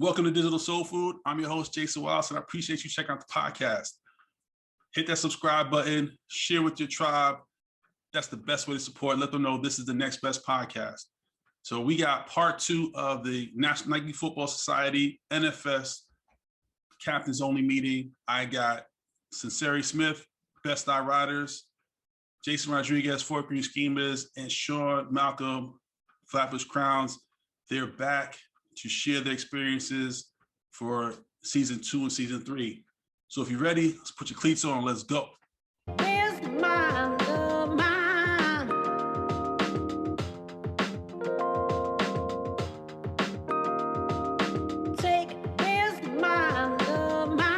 Welcome to Digital Soul Food. I'm your host, Jayson Rodriguez, and I appreciate you checking out the podcast. Hit that subscribe button, share with your tribe. That's the best way to support. Let them know this is the next best podcast. So we got part 2 of the National Nike Football Society, NFS, captains only meeting. I got Sunserae Smith, Best Eye Riders, Jayson Rodriguez, Fort Greene Schemers, and Sean Malcolm, Flatbush Crowns. They're back to share their experiences for season 2 and season 3. So if you're ready, let's put your cleats on. Let's go. Where's my love, mine? Take, where's my love, mine?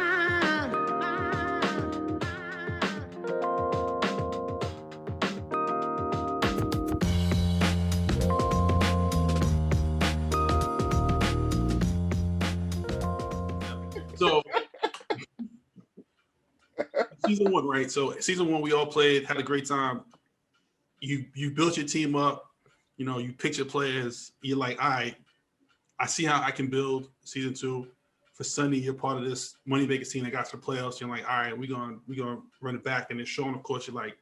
So season 1, right? So season 1, we all played, had a great time. You built your team up, you picked your players. You're like, all right, I see how I can build season 2. For Sunday, you're part of this money making team that got to the playoffs. You're like, all right, we're gonna run it back. And then Sean, of course, you're like,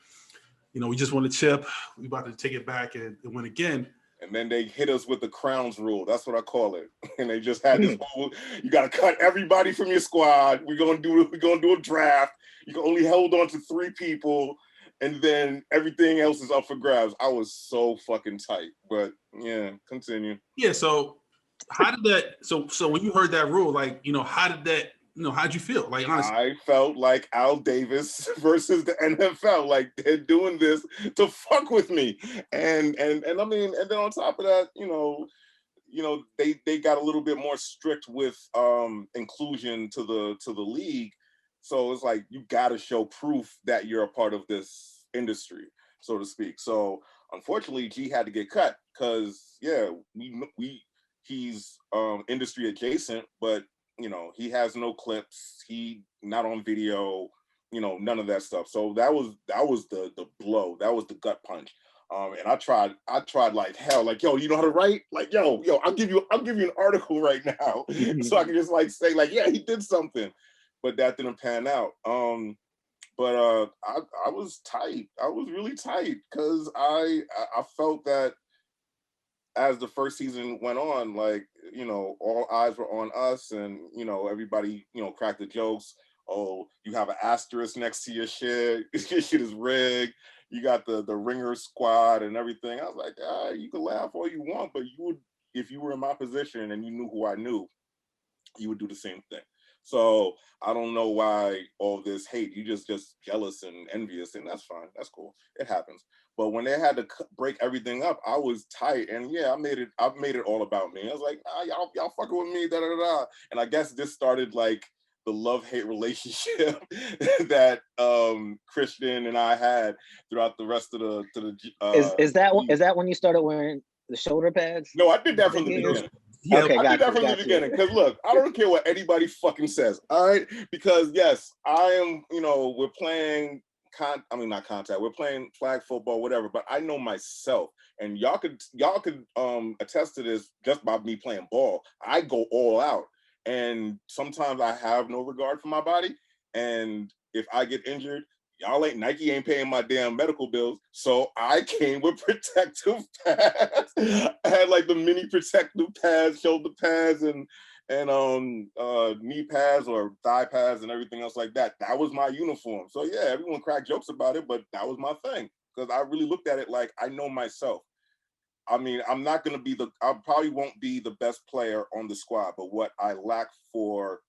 we just won the chip. We about to take it back and win again. And then they hit us with the crowns rule. That's what I call it. And they just had this whole, you got to cut everybody from your squad. We're gonna do a draft. You can only hold on to 3 people, and then everything else is up for grabs. I was so fucking tight. But yeah, continue. Yeah. So how did that? So when you heard that rule, like, how did that? How'd you feel? Like, honestly, I felt like Al Davis versus the NFL. Like, they're doing this to fuck with me. And I mean, and then on top of that, they got a little bit more strict with inclusion to the league. So it's like, you got to show proof that you're a part of this industry, so to speak. So unfortunately, G had to get cut because, yeah, he's industry adjacent, but he has no clips. He not on video. None of that stuff. So that was the blow. That was the gut punch. And I tried like hell. Like, yo, you know how to write? Like, yo, I'll give you an article right now, so I can just like say like, yeah, he did something. But that didn't pan out. But I was tight. I was really tight because I felt that as the first season went on, like, all eyes were on us, and everybody cracked the jokes. Oh, you have an asterisk next to your shit. Your shit is rigged. You got the ringer squad and everything. I was like, you can laugh all you want, but you would, if you were in my position and you knew who I knew, you would do the same thing. So I don't know why all this hate. You just jealous and envious, and that's fine. That's cool. It happens. But when they had to break everything up, I was tight, and yeah, I made it all about me. I was like, y'all fucking with me, da da da. And I guess this started like the love-hate relationship that Christian and I had throughout the rest of the. Is that when you started wearing the shoulder pads? No, I did that from the beginning. Yeah, okay, I did that from the beginning. Because look, I don't care what anybody fucking says, all right? Because yes, I am, we're playing not contact, we're playing flag football, whatever, but I know myself. And y'all could attest to this just by me playing ball. I go all out. And sometimes I have no regard for my body. And if I get injured, Nike ain't paying my damn medical bills. So I came with protective pads. I had like the mini protective pads, shoulder pads, and knee pads or thigh pads and everything else like that. That was my uniform. So yeah, everyone cracked jokes about it, but that was my thing. Because I really looked at it like, I know myself. I mean, I probably won't be the best player on the squad, but what I lack for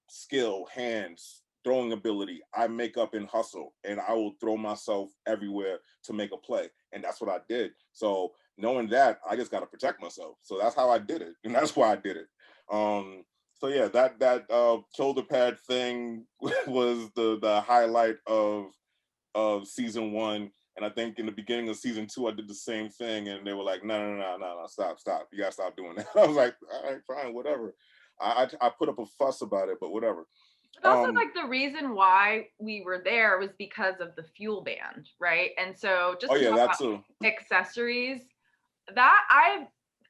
skill, hands, throwing ability, I make up in hustle, and I will throw myself everywhere to make a play. And that's what I did. So knowing that, I just got to protect myself. So that's how I did it. And that's why I did it. So yeah, that shoulder pad thing was the highlight of season 1. And I think in the beginning of season 2, I did the same thing, and they were like, no, stop. You gotta stop doing that. I was like, all right, fine, whatever. I put up a fuss about it, but whatever. But also, like, the reason why we were there was because of the fuel band, right? And so just that too. Accessories, that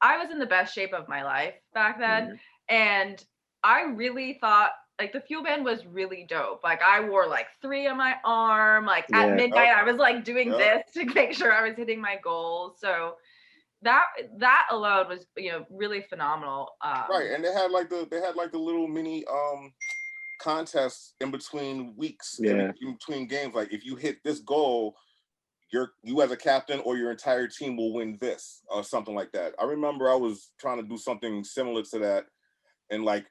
I was in the best shape of my life back then. And I really thought like the fuel band was really dope. Like I wore like 3 on my arm. Like at Yeah. midnight, I was like doing Yep. this to make sure I was hitting my goals. So that alone was, you know, really phenomenal. Right, and they had like the little mini contests in between weeks, Yeah. in between games. Like if you hit this goal, you as a captain or your entire team will win this or something like that. I remember I was trying to do something similar to that, and like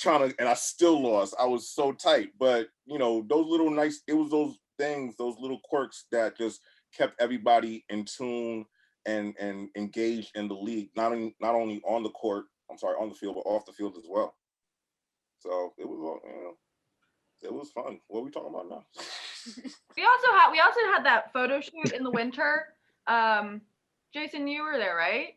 and I still lost. I was so tight, but you know, those little nice, it was those things, those little quirks that just kept everybody in tune and engaged in the league, not only on the court, on the field, but off the field as well. So it was, you know, it was fun. What are we talking about now? We also had that photo shoot in the winter. Jayson, you were there, right?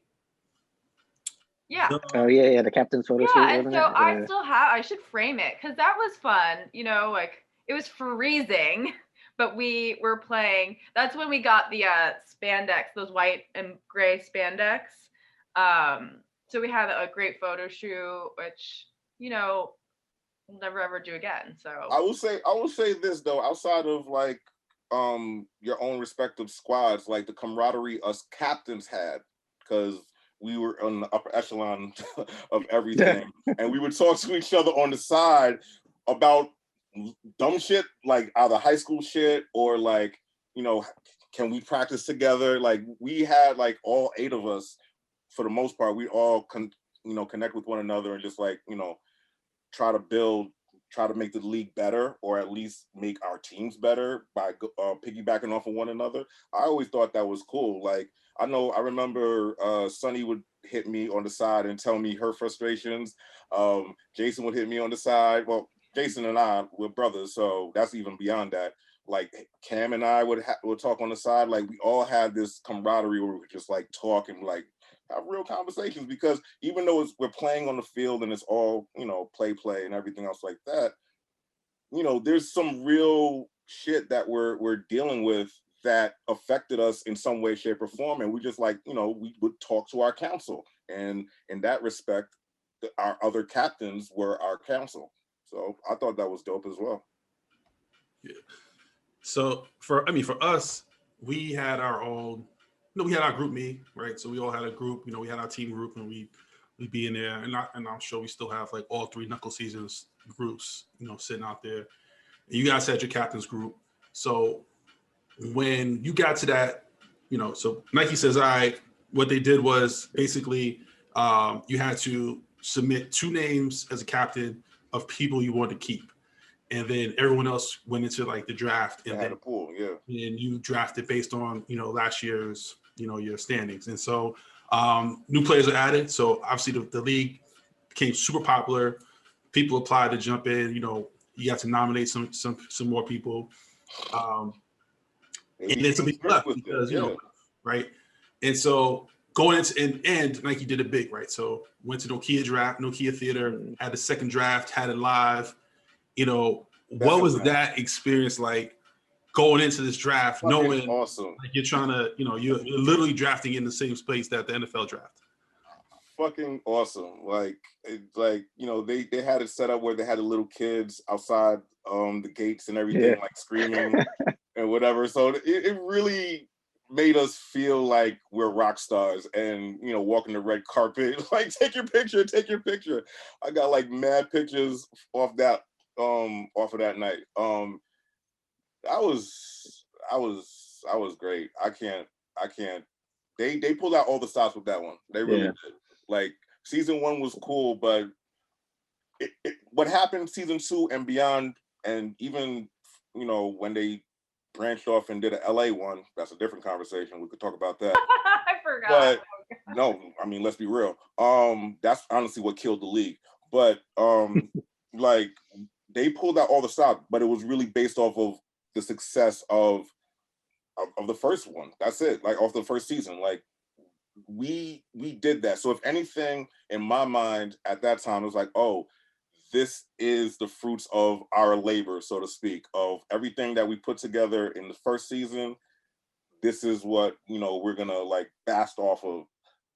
Yeah. Oh yeah, the captain's photo shoot. Yeah, and wasn't so it? I should frame it because that was fun. You know, like it was freezing, but we were playing. That's when we got the spandex, those white and gray spandex. So we had a great photo shoot, which, you know, we'll never ever do again. So I will say this though, outside of like your own respective squads, like the camaraderie us captains had, because we were on the upper echelon of everything, and we would talk to each other on the side about dumb shit, like either high school shit or like, you know, can we practice together? Like we had like all 8 of us, for the most part, we all connect with one another and just like, you know, try to make the league better, or at least make our teams better by piggybacking off of one another. I always thought that was cool. Like I remember Sunny would hit me on the side and tell me her frustrations. Jayson would hit me on the side. Well, Jayson and I were brothers, so that's even beyond that. Like Cam and I would talk on the side. Like we all had this camaraderie where we would just like talk and like have real conversations, because even though we're playing on the field and it's all, you know, play and everything else like that, you know, there's some real shit that we're dealing with that affected us in some way, shape, or form. And we just like, you know, we would talk to our council, and in that respect, our other captains were our council. So I thought that was dope as well. Yeah. So for us, we had our own, we had our group me, right? So we all had a group, we had our team group, and we'd be in there, and I'm sure we still have like all 3 Knuckle Seasons groups, sitting out there. And you guys had your captain's group. So when you got to that, so Nike says, all right, what they did was basically you had to submit 2 names as a captain of people you wanted to keep. And then everyone else went into like the draft, and had a pool, yeah. And you drafted based on last year's your standings. And so new players are added. So obviously the league became super popular. People applied to jump in. You got to nominate some more people, and then some people left because right. And so going into and Nike did it big, right? So went to Nokia Theater, had the second draft, had it live. What was that experience like going into this draft, fucking knowing awesome, like you're trying to, you're literally drafting in the same space that the NFL draft? Fucking awesome. Like they had it set up where they had the little kids outside the gates and everything, like screaming and whatever. So it really made us feel like we're rock stars and walking the red carpet, like take your picture. I got like mad pictures off of that night. I was great. I can't. They pulled out all the stops with that one. They really did. Like season 1 was cool, but what happened season 2 and beyond, and even when they branched off and did an LA one, that's a different conversation. We could talk about that. I forgot. But no, I mean, let's be real. That's honestly what killed the league. But like they pulled out all the stops, but it was really based off of the success of the first one. That's it. Like off the first season. Like we did that. So if anything, in my mind at that time, it was like, oh, this is the fruits of our labor, so to speak, of everything that we put together in the first season. This is what we're gonna like bast off of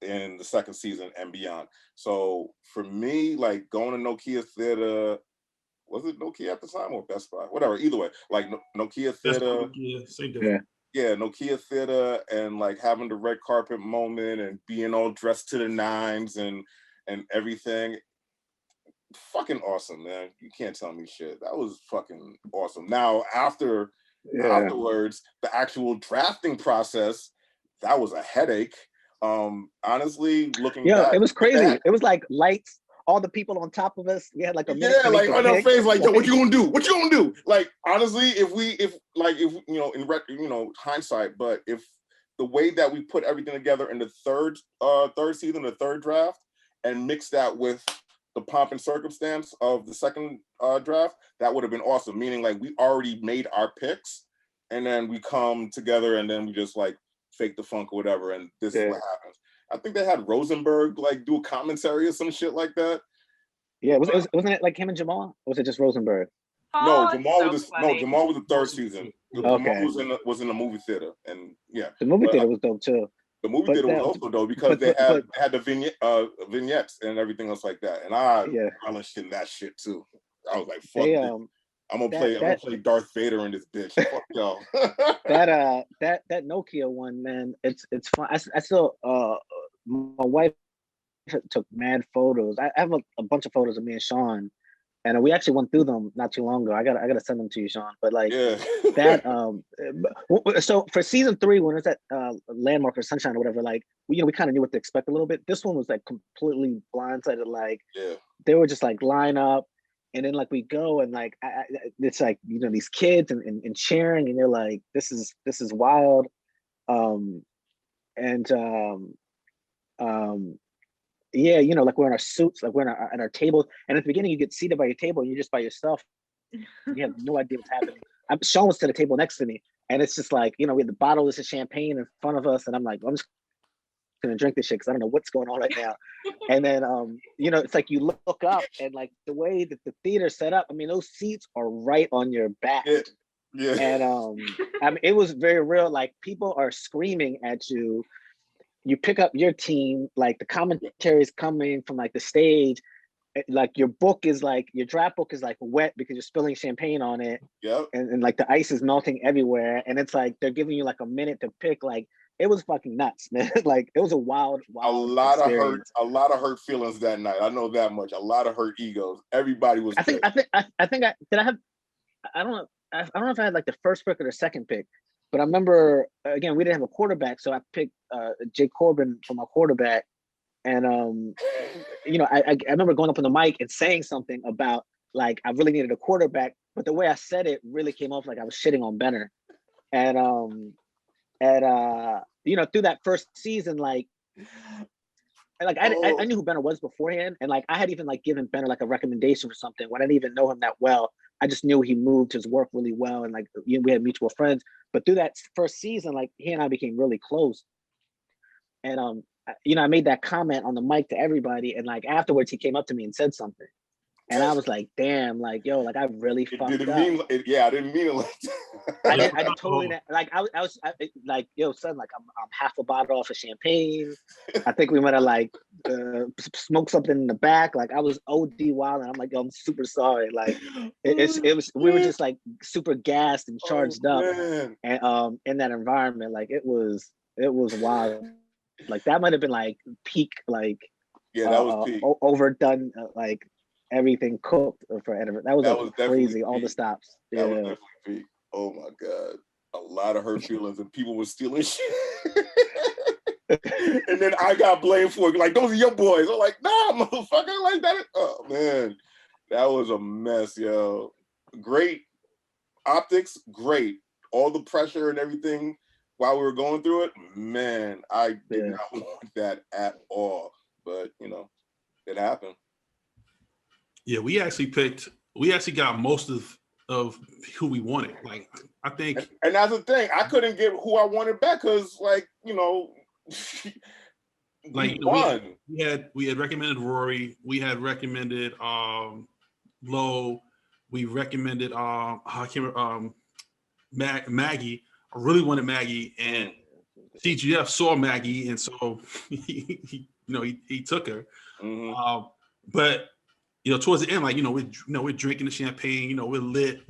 in the second season and beyond. So for me, like going to Nokia Theater, was it Nokia at the time or Best Buy? Whatever, either way, like Nokia Theater. Yeah, same thing. Yeah, Nokia Theater, and like having the red carpet moment and being all dressed to the nines and everything. Fucking awesome, man. You can't tell me shit. That was fucking awesome. Now, afterwards, the actual drafting process, that was a headache. Honestly, looking back, it was crazy. It was like lights, all the people on top of us. We had like a minute to like make on a our pick. face, like, yo, what you gonna do? What you gonna do? Like, honestly, if hindsight, but if the way that we put everything together in the third season, the third draft, and mix that with the pomp and circumstance of the second draft, that would have been awesome. Meaning, like, we already made our picks, and then we come together, and then we just like fake the funk or whatever, and this is what happens. I think they had Rosenberg like do a commentary or some shit like that. Yeah, wasn't it like him and Jamal? Or was it just Rosenberg? No, Oh, Jamal it's so Jamal funny. was the third season. Okay. Jamal was in the movie theater, and yeah, The movie theater was dope too. the movie theater was also dope because they had the vignettes and everything else like that, and I relished in that shit too. I was like, fuck it. I'm gonna play Darth Vader in this bitch. Fuck y'all. that Nokia one, man, it's fun. I still my wife took mad photos. I have a bunch of photos of me and Sean, and we actually went through them not too long ago. I gotta send them to you, Sean. But like that, so for season 3, when it's at Landmark or Sunshine or whatever, like we kind of knew what to expect a little bit. This one was like completely blindsided. Like they were just like line up. And then like we go and like it's like these kids and cheering, and they're like, this is wild, yeah, like we're in our suits, like we're at our table, and at the beginning you get seated by your table and you're just by yourself, you have no idea what's happening. Sean was to the table next to me, and it's just like we had the bottle of champagne in front of us, and I'm like, I'm just gonna drink this shit because I don't know what's going on right now. And then it's like you look up, and like the way that the theater's set up, I mean, those seats are right on your back. And I mean, it was very real. Like people are screaming at you. You pick up your team, like the commentary is coming from like the stage, like your draft book is like wet because you're spilling champagne on it. And like the ice is melting everywhere, and it's like they're giving you like a minute to pick. Like it was fucking nuts, man. Like it was a wild experience. A lot of hurt feelings that night. I know that much. A lot of hurt egos. Everybody was. I don't know if I had like the first pick or the second pick, but I remember again we didn't have a quarterback, so I picked Jake Corbin for my quarterback, and I remember going up on the mic and saying something about like I really needed a quarterback, but the way I said it really came off like I was shitting on Benner, and through that first season, like I knew who Benner was beforehand, and like I had even like given Benner like a recommendation for something when I didn't even know him that well. I just knew he moved his work really well, and like we had mutual friends. But through that first season, like he and I became really close. And I made that comment on the mic to everybody, and like afterwards, he came up to me and said something, and I was like, "Damn, like yo, like I really fucked up." I didn't mean it like that. I totally like I was like, yo, son, like I'm half a bottle off of champagne. I think we might have like smoked something in the back. Like I was OD wild, and I'm like, yo, I'm super sorry. Like it was we were just like super gassed and charged up, and in that environment, like it was wild. Like that might have been like peak, like that was peak. Overdone, like everything cooked for Edinburgh. That was crazy. All the stops. That was definitely peak. Oh my god, a lot of hurt feelings, and people were stealing shit. And then I got blamed for it. Like those are your boys. I'm like, nah, motherfucker. Like that. Oh man, that was a mess, yo. Great optics, great. All the pressure and everything while we were going through it, man, I did not want that at all. But it happened. Yeah, we actually got most of who we wanted. Like I think, and that's the thing. I couldn't get who I wanted back because, like like we had recommended Rory. We had recommended Lowe. We recommended Maggie. I really wanted Maggie, and CGF saw Maggie, and so he took her. Mhm. But towards the end, like we're drinking the champagne, we're lit.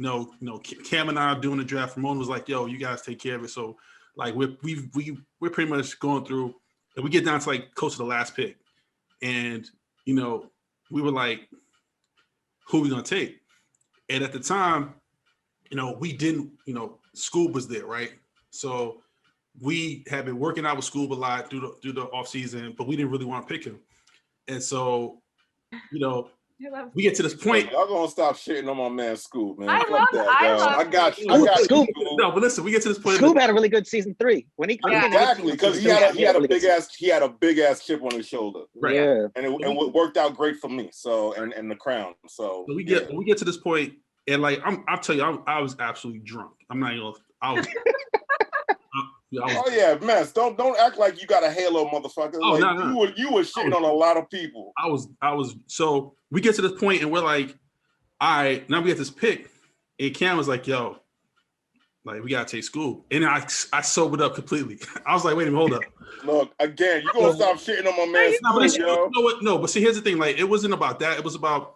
Cam and I are doing the draft. Ramon was like, "Yo, you guys take care of it." So like we're pretty much going through, and we get down to like close to the last pick, and we were like, "Who are we gonna take?" And at the time, we didn't, Scoob was there, right? So we had been working out with Scoob a lot through the off season, but we didn't really want to pick him. And so, we get to this point. Y'all gonna stop shitting on my man Scoob, man. I Fuck love- that, I yo. love I got you. Scoob. No, but listen, we get to this point. Scoob had a really good season 3 when he Exactly, because he had a big ass chip on his shoulder, Right. Yeah. and it worked out great for me. So and the crown. So we get to this point, and like I'll tell you, I was absolutely drunk. I'm not even. I was. Oh yeah, mess. Don't act like you got a halo, motherfucker. Oh, like, no. You were shitting on a lot of people. I was. So we get to this point, and we're like, all right, now we get this pick, and Cam was like, yo, like we gotta take Scoob, and I sobered up completely. I was like, wait a minute, hold up. Look, again, you gonna stop shitting on my man Scoob, yo. You know what? No, but see, here's the thing. Like, it wasn't about that. It was about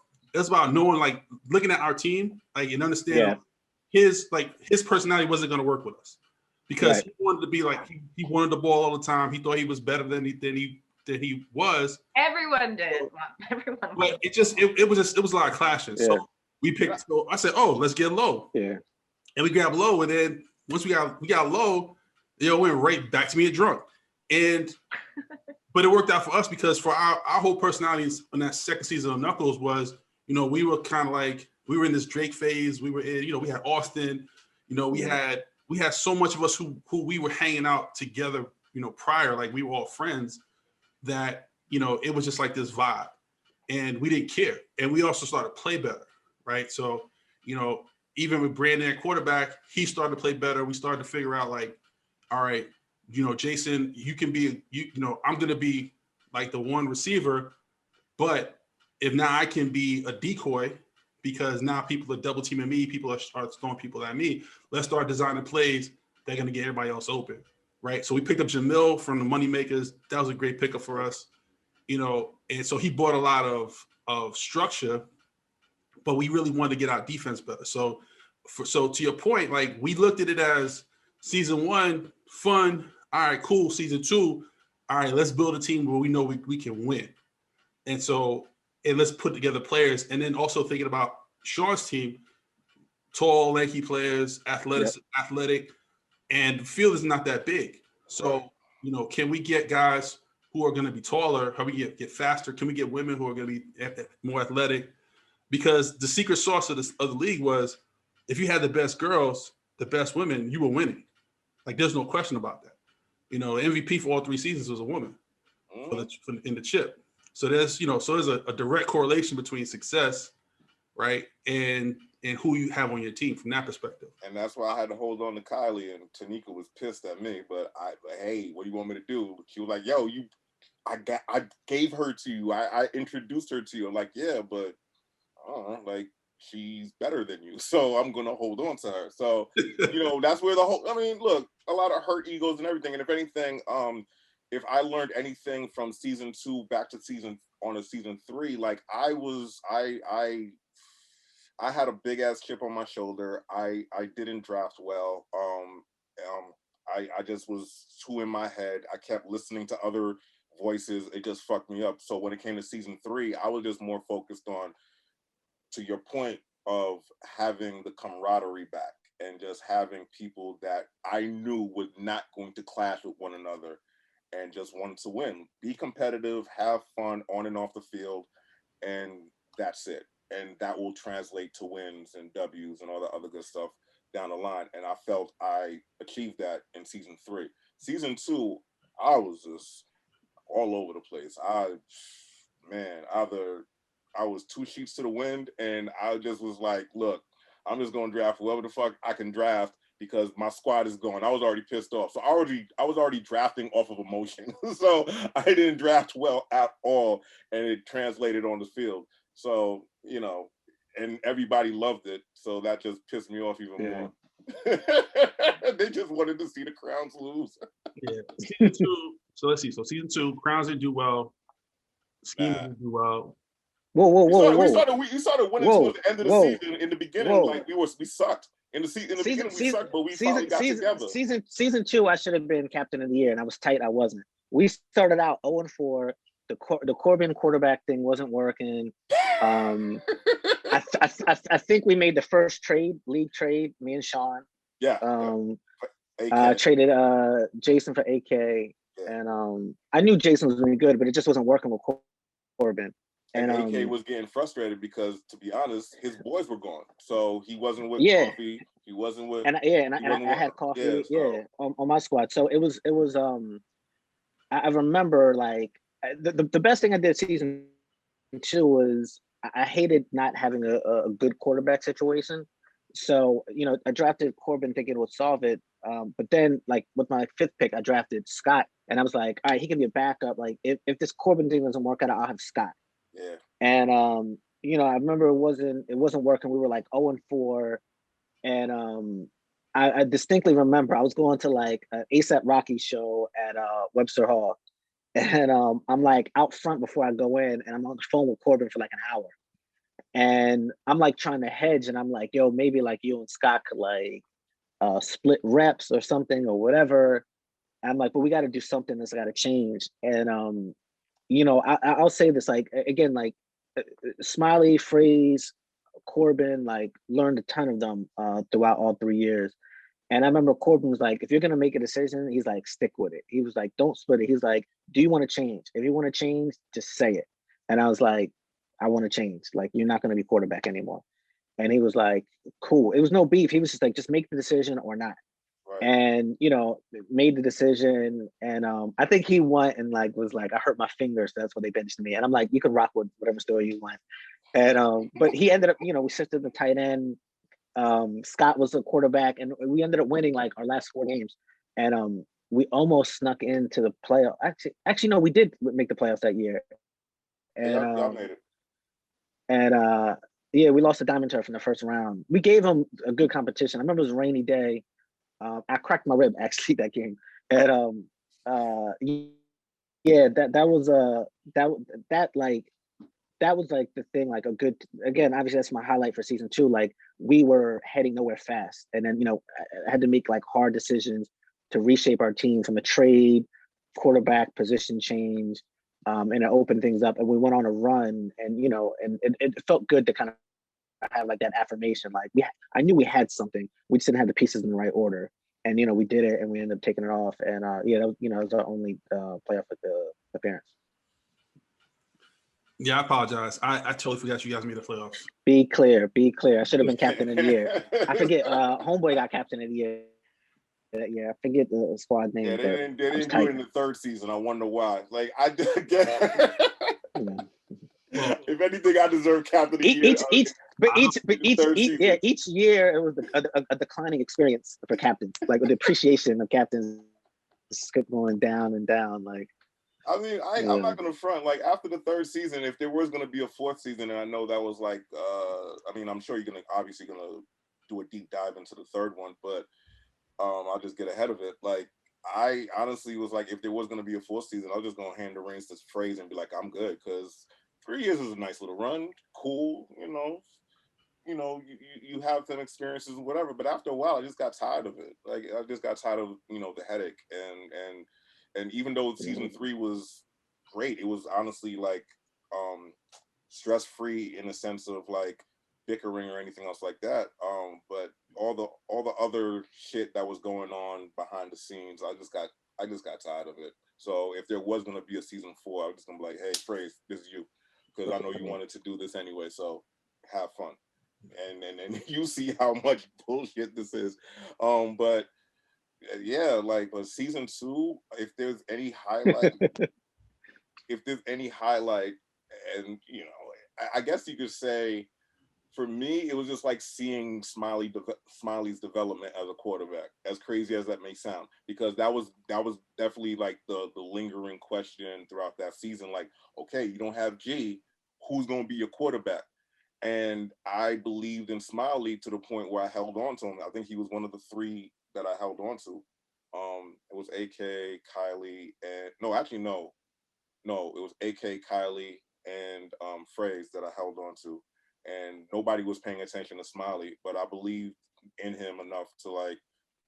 knowing, like, looking at our team, like, and understanding his personality wasn't gonna work with us. Because he wanted to be like he wanted the ball all the time. He thought he was better than he was. Everyone did. Everyone. But it was a lot of clashing. Yeah. So we picked. So I said, "Oh, let's get Low." Yeah. And we grabbed Low, and then once we got Low, we went right back to being drunk. And but it worked out for us because for our whole personalities in that second season of Knuckles was, we were kind of like we were in this Drake phase. We were in, we had Austin. We had so much of us who we were hanging out together, prior, like we were all friends, that, it was just like this vibe, and we didn't care. And we also started to play better, right? So, even with Brandon at quarterback, he started to play better. We started to figure out like, all right, Jayson, you can be, I'm going to be like the one receiver, but if now I can be a decoy, because now people are double teaming me, people are throwing people at me. Let's start designing plays that are going to get everybody else open, right? So we picked up Jamil from the Moneymakers. That was a great pickup for us, and so he brought a lot of structure, but we really wanted to get our defense better. So to your point, like we looked at it as season 1, fun. All right, cool. Season 2, all right, let's build a team where we know we can win. And so, and let's put together players. And then also thinking about Sean's team, tall, lanky players, athletic, and the field is not that big. So, can we get guys who are going to be taller? How we get faster? Can we get women who are going to be more athletic? Because the secret sauce of the league was, if you had the best girls, the best women, you were winning. Like, there's no question about that. The MVP for all 3 seasons was a woman in the chip. So there's a direct correlation between success, right, and who you have on your team from that perspective. And that's why I had to hold on to Kylie, and Tanika was pissed at me. But hey, what do you want me to do? She was like, yo, I gave her to you. I introduced her to you. I'm like, yeah, but like she's better than you, so I'm gonna hold on to her. So that's where look, a lot of hurt egos and everything. And if anything, if I learned anything from season 2 back to season 3, like I had a big ass chip on my shoulder. I didn't draft well. I just was too in my head. I kept listening to other voices. It just fucked me up. So when it came to season 3, I was just more focused on, to your point, of having the camaraderie back and just having people that I knew was not going to clash with one another, and just wanted to win, be competitive, have fun on and off the field, and that's it. And that will translate to wins and W's and all the other good stuff down the line. And I felt I achieved that in season 3. Season 2, I was just all over the place. I was 2 sheets to the wind, and I just was like, look, I'm just gonna draft whoever the fuck I can draft, because my squad is going. I was already pissed off. So I was already drafting off of emotion. So I didn't draft well at all, and it translated on the field. So, and everybody loved it. So that just pissed me off even more. They just wanted to see the Crowns lose. Yeah. Season 2. So let's see. So season 2, Crowns didn't do well. Scheme Nah. didn't do well. Whoa, We started winning whoa, towards the end of the whoa, season. In the beginning, whoa. like we sucked. In the beginning, we sucked, but we finally got together. Season 2, I should have been captain of the year, and I was tight. I wasn't. We started out 0-4. The Corbin quarterback thing wasn't working. I think we made the first league trade. Me and Sean. Yeah. Traded Jayson for AK, Yeah. and I knew Jayson was really good, but it just wasn't working with Corbin. And AK was getting frustrated because, to be honest, his boys were gone, so he wasn't with Yeah. Coffee. He wasn't with. And I had Coffee. On my squad. So it was. I remember like the best thing I did season 2 was I hated not having a good quarterback situation. So, I drafted Corbin thinking it would solve it. But then, like, with my 5th pick, I drafted Scott. And I was like, all right, he can be a backup. Like, if this Corbin thing doesn't work out, I'll have Scott. Yeah. And, I remember it wasn't working. We were like 0-4. And I distinctly remember I was going to, like, an ASAP Rocky show at Webster Hall. And I'm, like, out front before I go in. And I'm on the phone with Corbin for, like, an hour. And I'm like trying to hedge, and I'm like, yo, maybe like you and Scott could like split reps or something or whatever. And I'm like, but we got to do something that's got to change. And I'll say this, like, again, like Smiley, Freeze, Corbin, like learned a ton of them throughout all 3 years. And I remember Corbin was like, if you're gonna make a decision, he's like, stick with it. He was like, don't split it. He's like, do you want to change? If you want to change, just say it. And I was like, I want to change. Like, you're not going to be quarterback anymore. And he was like, cool. It was no beef. He was just like, just make the decision or not. Right. And, made the decision. And I think he went and like, was like, I hurt my fingers. So that's what they benched me. And I'm like, you can rock with whatever story you want. And, but he ended up, we shifted the tight end. Scott was a quarterback, and we ended up winning like our last 4 games. And we almost snuck into the playoff. Actually, no, we did make the playoffs that year. And, y'all made it. And we lost to Diamond Turf in the first round. We gave them a good competition. I remember it was a rainy day. I cracked my rib actually that game. And that was like the thing, like a good, again, obviously that's my highlight for season 2. Like we were heading nowhere fast. And then, I had to make like hard decisions to reshape our team from a trade, quarterback position change. And it opened things up, and we went on a run, and and it felt good to kind of have like that affirmation. Like I knew we had something, we just didn't have the pieces in the right order, and we did it, and we ended up taking it off. And it was our only playoff appearance. Yeah, I apologize. I totally forgot you guys made the playoffs. Be clear. I should have been captain of the year. I forget. Homeboy got captain of the year. Yeah, I forget the squad name. Yeah, they didn't do it in the 3rd season. I wonder why. Like I did again. If anything, I deserve captain of the year. Each year it was a declining experience for captains. Like the appreciation of captains kept going down and down. Like, I mean, I'm not gonna front. Like after the 3rd season, if there was gonna be a 4th season, and I know that was like, I mean, I'm sure you're obviously gonna do a deep dive into the 3rd one, but. I'll just get ahead of it. Like I honestly was like, if there was going to be a 4th season, I was just going to hand the reins to Phrase and be like, I'm good, because 3 years is a nice little run, cool, you have some experiences and whatever. But after a while, I just got tired of it. Like I just got tired of the headache, and even though season 3 was great, it was honestly like stress free in the sense of like bickering or anything else like that. But all the other shit that was going on behind the scenes, I just got tired of it. So if there was gonna be a season 4, I was just gonna be like, hey, Phrase, this is you, because I know you wanted to do this anyway. So have fun, and you see how much bullshit this is. But yeah, like, but season 2, if there's any highlight, and I guess you could say. For me, it was just like seeing Smiley's development as a quarterback, as crazy as that may sound, because that was definitely like the lingering question throughout that season. Like, okay, you don't have G, who's going to be your quarterback? And I believed in Smiley to the point where I held on to him. I think he was one of the 3 that I held on to. It was AK, Kylie, and no, it was AK, Kylie, and Phrase that I held on to. And nobody was paying attention to Smiley, but I believed in him enough to like,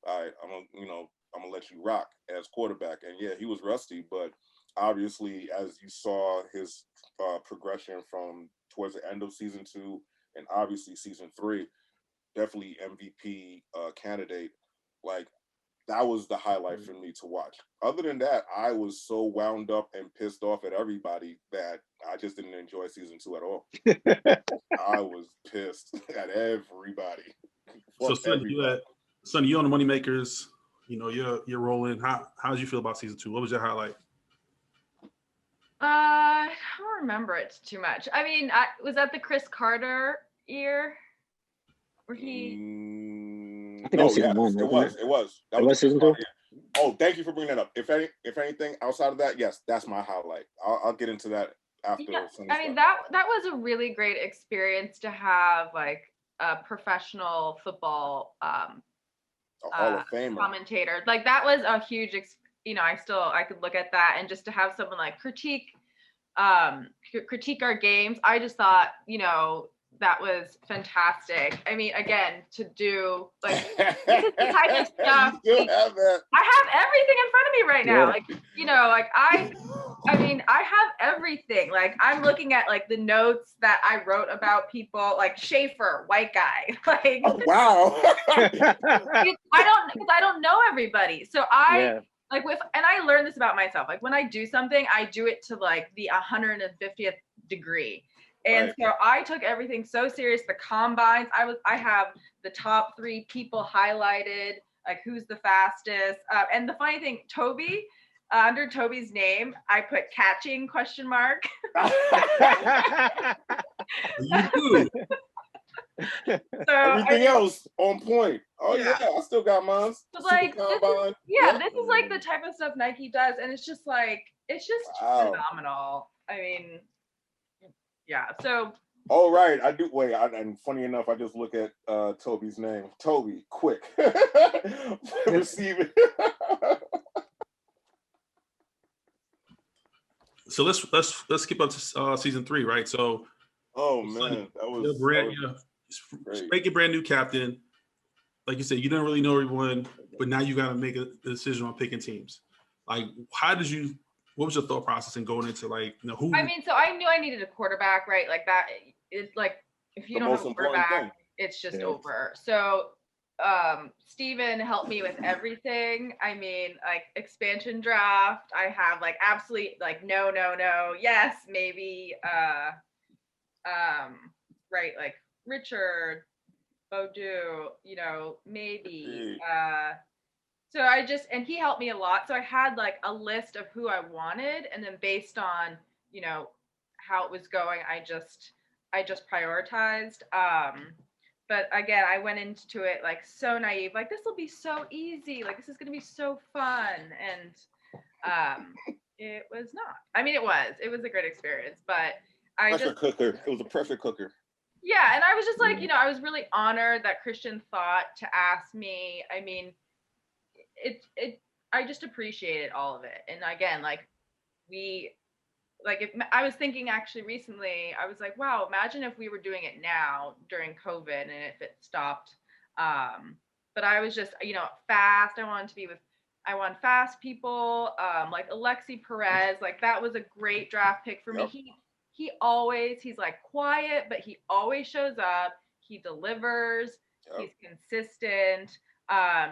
all right, I'm gonna let you rock as quarterback. And yeah, he was rusty, but obviously, as you saw his progression from towards the end of season 2 and obviously season 3, definitely MVP candidate. Like, that was the highlight for me to watch. Other than that, I was so wound up and pissed off at everybody that I just didn't enjoy season 2 at all. I was pissed at everybody. So, Sonny, you on the Moneymakers. You know, you're rolling. How did you feel about season 2? What was your highlight? I don't remember it too much. I mean, was that the Chris Carter year? Where he? I think that was season 1. It was. That was season 2. Oh, thank you for bringing that up. If anything outside of that, yes, that's my highlight. I'll get into that after. Yeah, I mean, that was a really great experience to have, like, a professional football a Hall of Famer commentator. Like, that was a huge I could look at that, and just to have someone like critique our games, I just thought, that was fantastic. I mean, again, to do like this is the type of stuff. You still have that. I have everything in front of me right now. Like, I mean, I have everything. Like, I'm looking at like the notes that I wrote about people, like Schaefer, white guy. Like, oh, wow. I don't know everybody. So and I learned this about myself. Like, when I do something, I do it to like the 150th degree. And so I took everything so serious. The combines, I have the top 3 people highlighted, like who's the fastest. And the funny thing, Toby, under Toby's name, I put catching ? You do. So everything else on point. Oh yeah, I still got mine. But like, this is like the type of stuff Nike does, and it's just phenomenal. I mean, yeah. So. All right, I do. Wait, and funny enough, I just look at Toby's name. Toby, quick, receive it. So let's skip up to season 3, right? So. Oh man, that was make a brand new captain. Like you said, you didn't really know everyone, but now you got to make a decision on picking teams. Like, what was your thought process in going into like, who? I mean, so I knew I needed a quarterback, right? Like that. It's like if you don't have a quarterback, it's just over. So Steven helped me with everything. I mean, like expansion draft. I have like absolute like no, yes, maybe. Right, like Richard, Bodu, maybe. So and he helped me a lot. So I had like a list of who I wanted, and then based on, how it was going, I just prioritized. But again, I went into it like so naive, like this will be so easy, like this is gonna be so fun, and it was not. I mean, it was a great experience, but cooker. It was a perfect cooker. Yeah, and I was just like, I was really honored that Christian thought to ask me. I mean, I just appreciated all of it. And again, like if I was thinking actually recently, I was like, wow, imagine if we were doing it now during COVID and if it stopped. But I was just, fast. I want fast people, like Alexi Perez. Like that was a great draft pick for me. He's like quiet, but he always shows up. He delivers. He's consistent.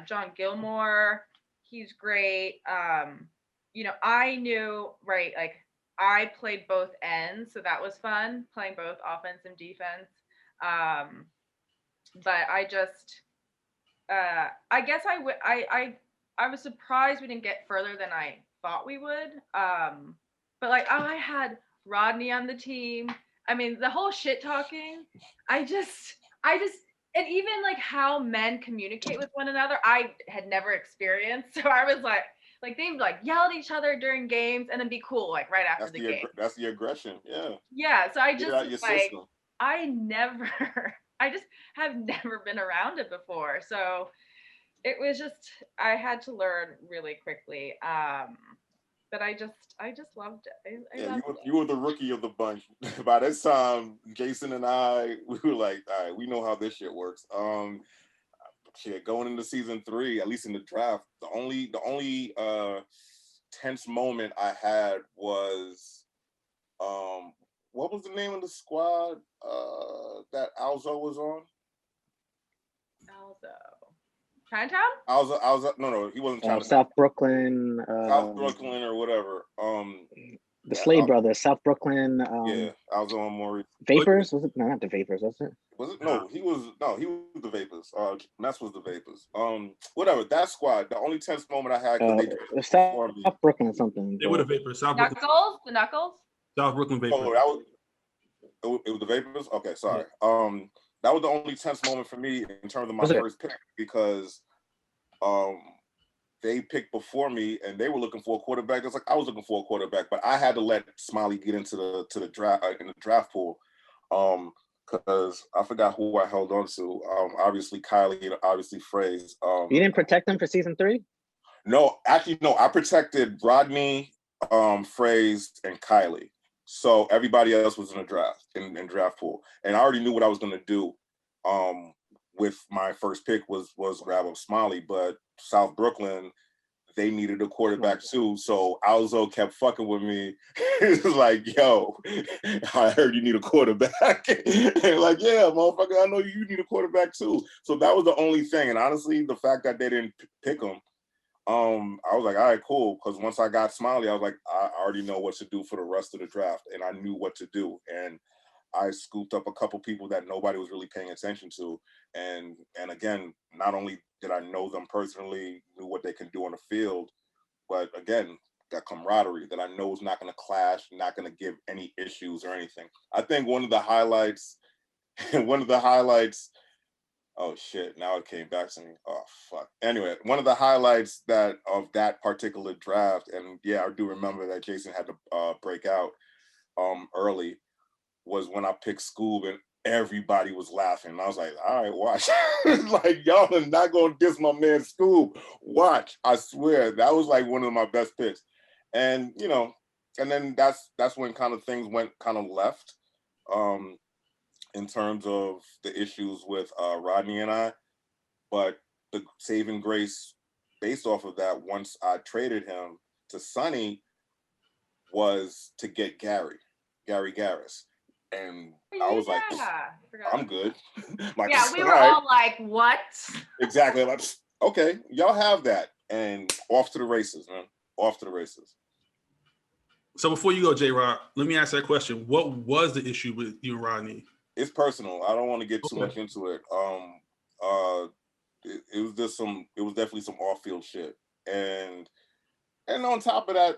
John Gilmore, he's great. I knew, right, like I played both ends, so that was fun, playing both offense and defense. But I just, I guess I was surprised we didn't get further than I thought we would. But like, I had Rodney on the team. I mean, the whole shit talking, I just, and even like how men communicate with one another, I had never experienced. So I was like they would like yell at each other during games and then be cool like right after the game. That's the aggression. Yeah. Yeah. So I just like, I never, I just have never been around it before. So it was just, I had to learn really quickly. But I just loved it. I Yeah, loved you were the rookie of the bunch. By this time, Jayson and I, we were like, all right, we know how this shit works. Shit, going into season 3, at least in the draft, the only tense moment I had was what was the name of the squad that Alzo was on? Alzo. Chinatown? Alzo, no, he wasn't Chinatown. South Brooklyn. South Brooklyn or whatever. The Slade Brothers, South Brooklyn. Yeah, Alzo and Maurice. Vapors? Was it? No, not the Vapors, was it? Was it? No, he was the Vapors. Mess was the Vapors. Whatever, that squad, the only tense moment I had, because South Brooklyn or something. They were the Vapors. South Brooklyn. Knuckles? The Knuckles? South Brooklyn Vapors. Oh, it was the Vapors? Okay, sorry. Yeah. That was the only tense moment for me in terms of my first pick, because they picked before me and they were looking for a quarterback. It's like I was looking for a quarterback, but I had to let Smiley get into the draft in the draft pool. Because I forgot who I held on to. Obviously Kylie and obviously Fraze. You didn't protect them for season 3? No, actually, no. I protected Rodney, Fraze, and Kylie. So everybody else was in the draft, in draft pool. And I already knew what I was gonna do. With my first pick was grab up Smiley, but South Brooklyn, they needed a quarterback too. So Alzo kept fucking with me. It was like, yo, I heard you need a quarterback. And like, yeah, motherfucker, I know you need a quarterback too. So that was the only thing. And honestly, the fact that they didn't pick him, I was like, all right, cool. Because once I got Smiley, I was like, I already know what to do for the rest of the draft. And I knew what to do. And I scooped up a couple people that nobody was really paying attention to. And again, not only did I know them personally, knew what they can do on the field, but again, that camaraderie that I know is not going to clash, not going to give any issues or anything. I think one of the highlights, oh shit, now it came back to me. Oh fuck. Anyway, one of the highlights of that particular draft, and yeah, I do remember that Jayson had to break out early, was when I picked Scoob and everybody was laughing. And I was like, all right, watch. Like, y'all are not going to diss my man Scoob. Watch. I swear. That was like one of my best picks. And, and then that's when kind of things went kind of left in terms of the issues with Rodney and I. But the saving grace based off of that, once I traded him to Sonny, was to get Gary Garris. And I was like, I'm good. Like, yeah, we were all like, what? Exactly. Like, okay, y'all have that. And off to the races, man. Off to the races. So before you go, J-Rod, let me ask that question. What was the issue with you and Rodney? It's personal. I don't want to get too much into it. It was definitely some off-field shit. And on top of that,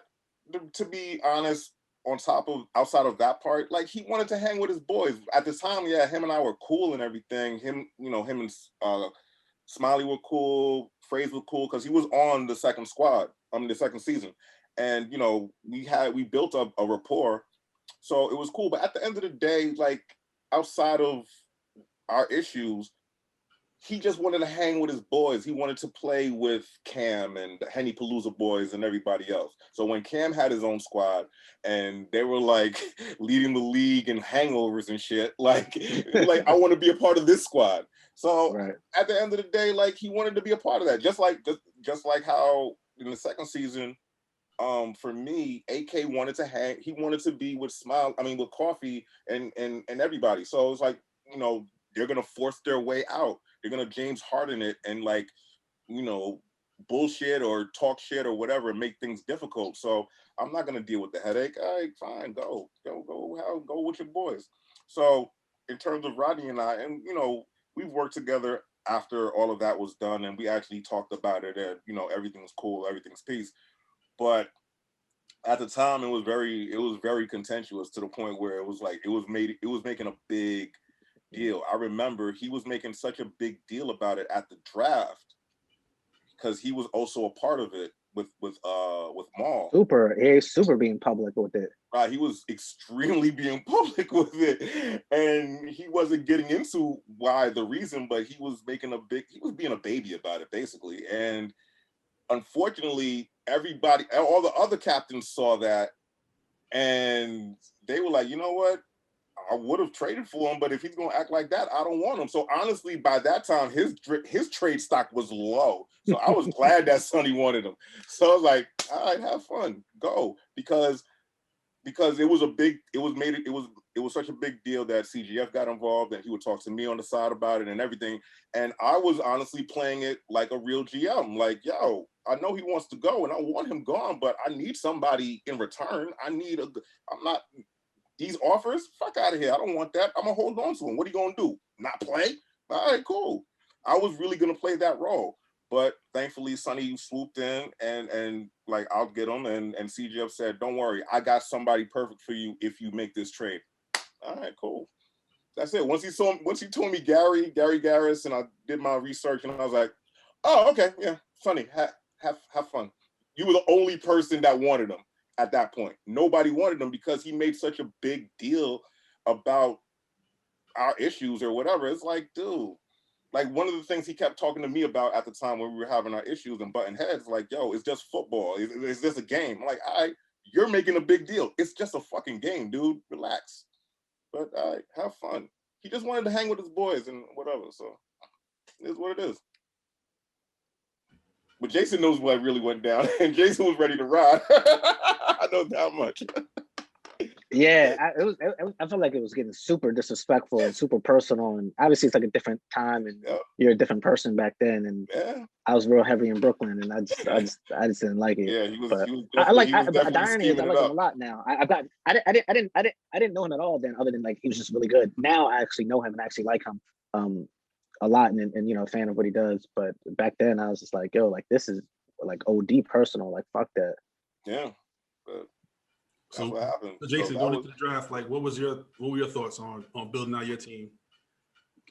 to be honest, outside of that part, like, he wanted to hang with his boys. At the time, yeah, him and I were cool and everything. Him and Smiley were cool. Fraze was cool because he was on the second squad, the second season. And, we built up a rapport. So it was cool. But at the end of the day, like, outside of our issues, he just wanted to hang with his boys. He wanted to play with Cam and the Henny Palooza boys and everybody else. So when Cam had his own squad and they were like leading the league in hangovers and shit, like I want to be a part of this squad. So At the end of the day, like, he wanted to be a part of that. Just like how in the second season, for me, AK wanted to hang. He wanted to be with with Coffee and everybody. So it's like, they're gonna force their way out. They're gonna James Harden it and bullshit or talk shit or whatever and make things difficult. So I'm not gonna deal with the headache. All right, fine, go with your boys. So in terms of Rodney and I, and we've worked together after all of that was done, and we actually talked about it, and everything's cool, everything's peace. But at the time, it was very contentious, to the point where it was like it was making a big deal. I remember he was making such a big deal about it at the draft because he was also a part of it. Maul. He's super being public with it. Right, he was extremely being public with it, and he wasn't getting into the reason, but he was being a baby about it basically. And unfortunately, all the other captains saw that, and they were like, you know what? I would have traded for him, but if he's gonna act like that, I don't want him. So honestly, by that time, his trade stock was low. So I was glad that Sonny wanted him. So I was like, all right, have fun, go, because it was such a big deal that CGF got involved, and he would talk to me on the side about it and everything. And I was honestly playing it like a real GM, like, yo, I know he wants to go, and I want him gone, but I need somebody in return. These offers, fuck out of here. I don't want that. I'm gonna hold on to him. What are you gonna do? Not play? All right, cool. I was really gonna play that role, but thankfully Sonny swooped in and like, I'll get him. And CGF said, don't worry, I got somebody perfect for you if you make this trade. All right, cool. That's it. Once he told me Gary Garris, and I did my research, and I was like, oh, okay, yeah, Sonny, have fun. You were the only person that wanted him. At that point, nobody wanted him because he made such a big deal about our issues or whatever. It's like, dude, like, one of the things he kept talking to me about at the time when we were having our issues and butting heads, like, yo, it's just football. It's just a game. I'm like, all right, you're making a big deal. It's just a fucking game, dude. Relax. But all right, have fun. He just wanted to hang with his boys and whatever. So it is what it is. But Jayson knows what really went down, and Jayson was ready to ride. I know that much. Yeah, I felt like it was getting super disrespectful and super personal, and obviously it's like a different time, and you're a different person back then, and I was real heavy in Brooklyn, and I just didn't like it. Yeah, he was. But He was the irony is I like him a lot now. I didn't know him at all then, other than like he was just really good. Now I actually know him and I actually like him a lot, and you know, a fan of what he does. But back then I was just like, yo, like this is like OD personal, like fuck that. Yeah. But so what happened. Jayson, going into the draft, like what were your thoughts on building out your team?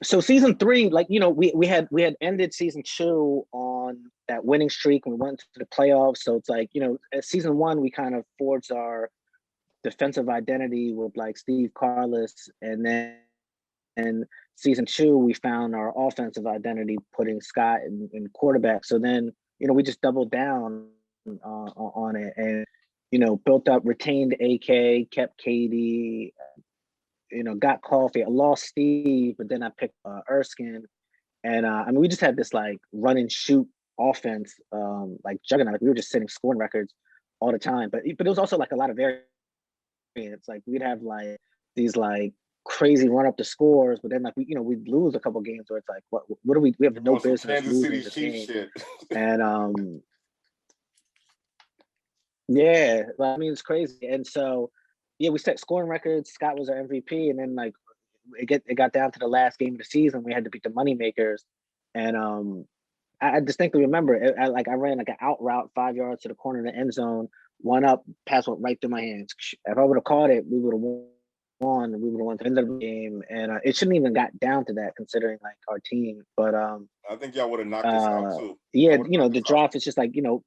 So season 3, like, you know, we had ended season 2 on that winning streak, and we went to the playoffs. So it's like, you know, at season 1 we kind of forged our defensive identity with like Steve Carless, and then season 2 we found our offensive identity, putting Scott in quarterback. So then, you know, we just doubled down on it, and you know, built up, retained AK, kept Katie, you know, got Coffee. I lost Steve, but then I picked Erskine. And I mean, we just had this like run and shoot offense, like juggernaut. Like, we were just setting scoring records all the time. But it was also like a lot of variance. Like we'd have like these like crazy run up the scores, but then like we'd lose a couple games where it's like, what do we have no business Kansas losing City this game. Shit. And yeah, I mean, it's crazy. And so, yeah, we set scoring records. Scott was our MVP, and then like it got down to the last game of the season. We had to beat the Moneymakers, and I distinctly remember I ran like an out route 5 yards to the corner of the end zone, one up, pass went right through my hands. If I would have caught it, we would have won. We would have won the end of the game, and it shouldn't even got down to that considering like our team. But I think y'all would have knocked us out too. Yeah, you know, the draft is just like, you know.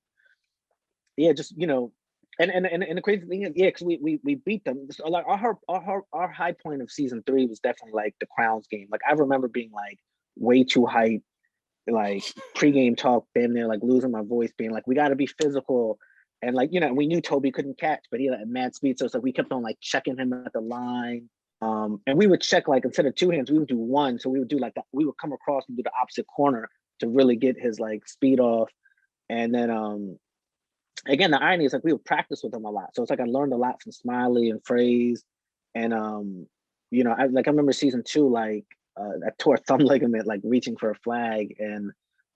Yeah, just, you know, and the crazy thing is, yeah, because we beat them. So, like our high point of season 3 was definitely like the Crowns game. Like I remember being like way too hyped, like pregame talk, damn near like losing my voice, being like, we got to be physical, and like, you know, we knew Toby couldn't catch, but he had mad speed, so it's like we kept on like checking him at the line, and we would check like instead of 2 hands, we would do 1. So we would do like that. We would come across and do the opposite corner to really get his like speed off, and then again, the irony is like we would practice with him a lot. So it's like I learned a lot from Smiley and Phrase. And you know, I remember season 2, like I tore a thumb ligament, like reaching for a flag, and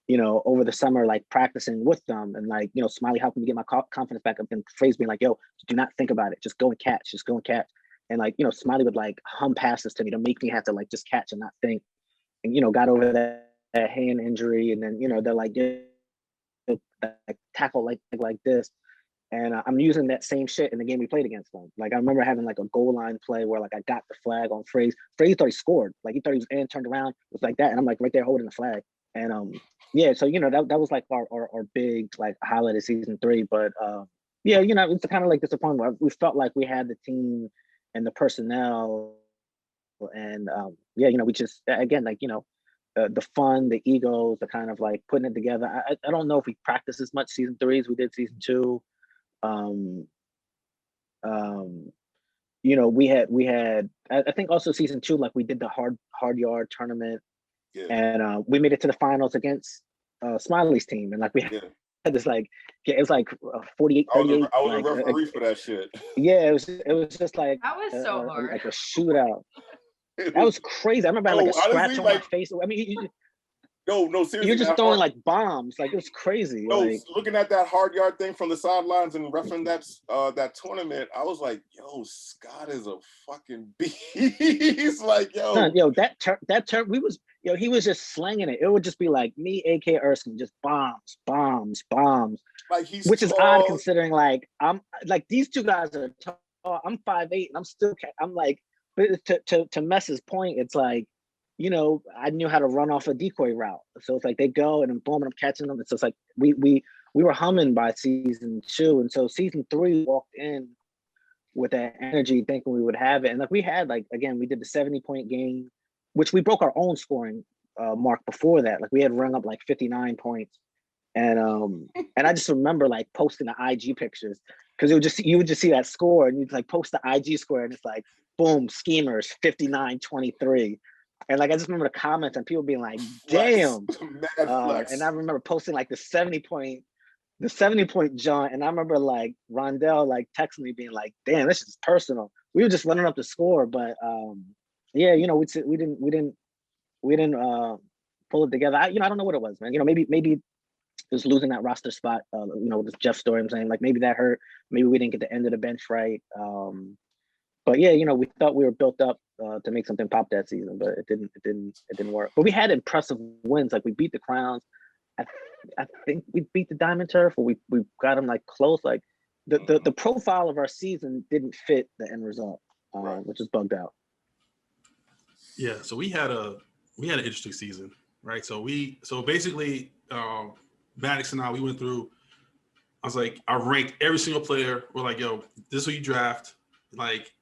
you know, over the summer, like practicing with them, and like, you know, Smiley helping me get my confidence back up, and Phrase being like, yo, do not think about it, just go and catch, and like, you know, Smiley would like hum passes to me to make me have to like just catch and not think, and you know, got over that hand injury, and then, you know, they're like, like tackle like this, and I'm using that same shit in the game we played against them. Like I remember having like a goal line play where like I got the flag on Phrase thought he scored, like he thought he was in, turned around, was like that, and I'm like right there holding the flag, And yeah, so that was like our big like highlight of season 3. But yeah, it's kind of like disappointment. We felt like we had the team and the personnel, and yeah, we just again like the fun, the egos, the kind of like putting it together. I don't know if we practiced as much season 3 as we did season 2. Um, um, we had I think also season 2, like we did the hard yard tournament, Yeah. and we made it to the finals against Smiley's team, and like we Yeah. had this like it was like 48 I was 38 a like referee for that shit. yeah, it was just like That was so hard. like a shootout. That was crazy. I remember I had like a honestly, scratch on my face. I mean, no, seriously. you're just throwing like bombs. Like it was crazy. No, like, looking at that hard yard thing from the sidelines and refereeing that tournament, I was like, yo, Scott is a fucking beast. Like, yo. son, that turn, he was just slinging it. It would just be like me, AK Erskine, just bombs. Like he's which is tall. odd considering like I'm like these two guys are tall. I'm 5'8" and I'm like, but to Mess's point, it's like, I knew how to run off a decoy route. So it's like they go and then boom, and I'm catching them. So it's like we were humming by season 2. And so season 3 walked in with that energy thinking we would have it. And like we had like, again, we did the 70-point game, which we broke our own scoring mark before that. Like we had rung up like 59 points. And I just remember like posting the IG pictures because you would just see that score and you'd like post the IG score and it's like, boom, schemers, 59-23. And like I just remember the comments and people being like, damn. And I remember posting like the 70-point joint. And I remember like Rondell like texting me being like, damn, this is personal. We were just running up the score, but yeah, we didn't pull it together. I don't know what it was, man. Maybe it was losing that roster spot, with Jeff story. I'm saying like maybe that hurt. Maybe we didn't get the end of the bench right. But yeah, we thought we were built up to make something pop that season, but it didn't work. But we had impressive wins. Like we beat the Crowns. I think we beat the Diamond Turf, or we got them like close. Like the profile of our season didn't fit the end result, which is bugged out. Yeah, so we had an interesting season, right? So basically, Maddox and I, we went through. I was like, I ranked every single player. We're like, yo, this is who you draft, like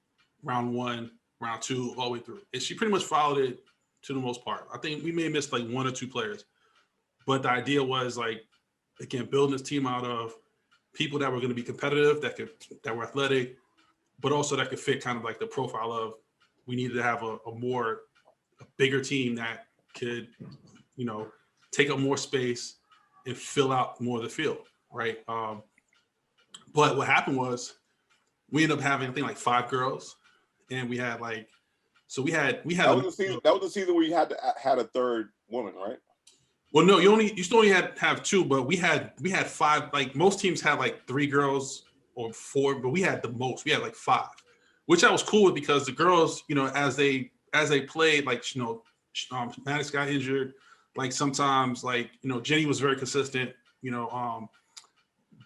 round 1, round 2, all the way through. And she pretty much followed it to the most part. I think we may have missed like 1 or 2 players, but the idea was like, again, building this team out of people that were going to be competitive, that were athletic, but also that could fit kind of like the profile of we needed to have a bigger team that could, take up more space and fill out more of the field, right? But what happened was we ended up having, I think, like 5 girls, and we had like, so we had. That was the season where you had a third woman, right? Well, no, you still only have 2, but we had 5. Like most teams had like 3 girls or 4, but we had the most. We had like 5, which I was cool with because the girls, as they played, like Maddox got injured. Like sometimes, like Jenny was very consistent.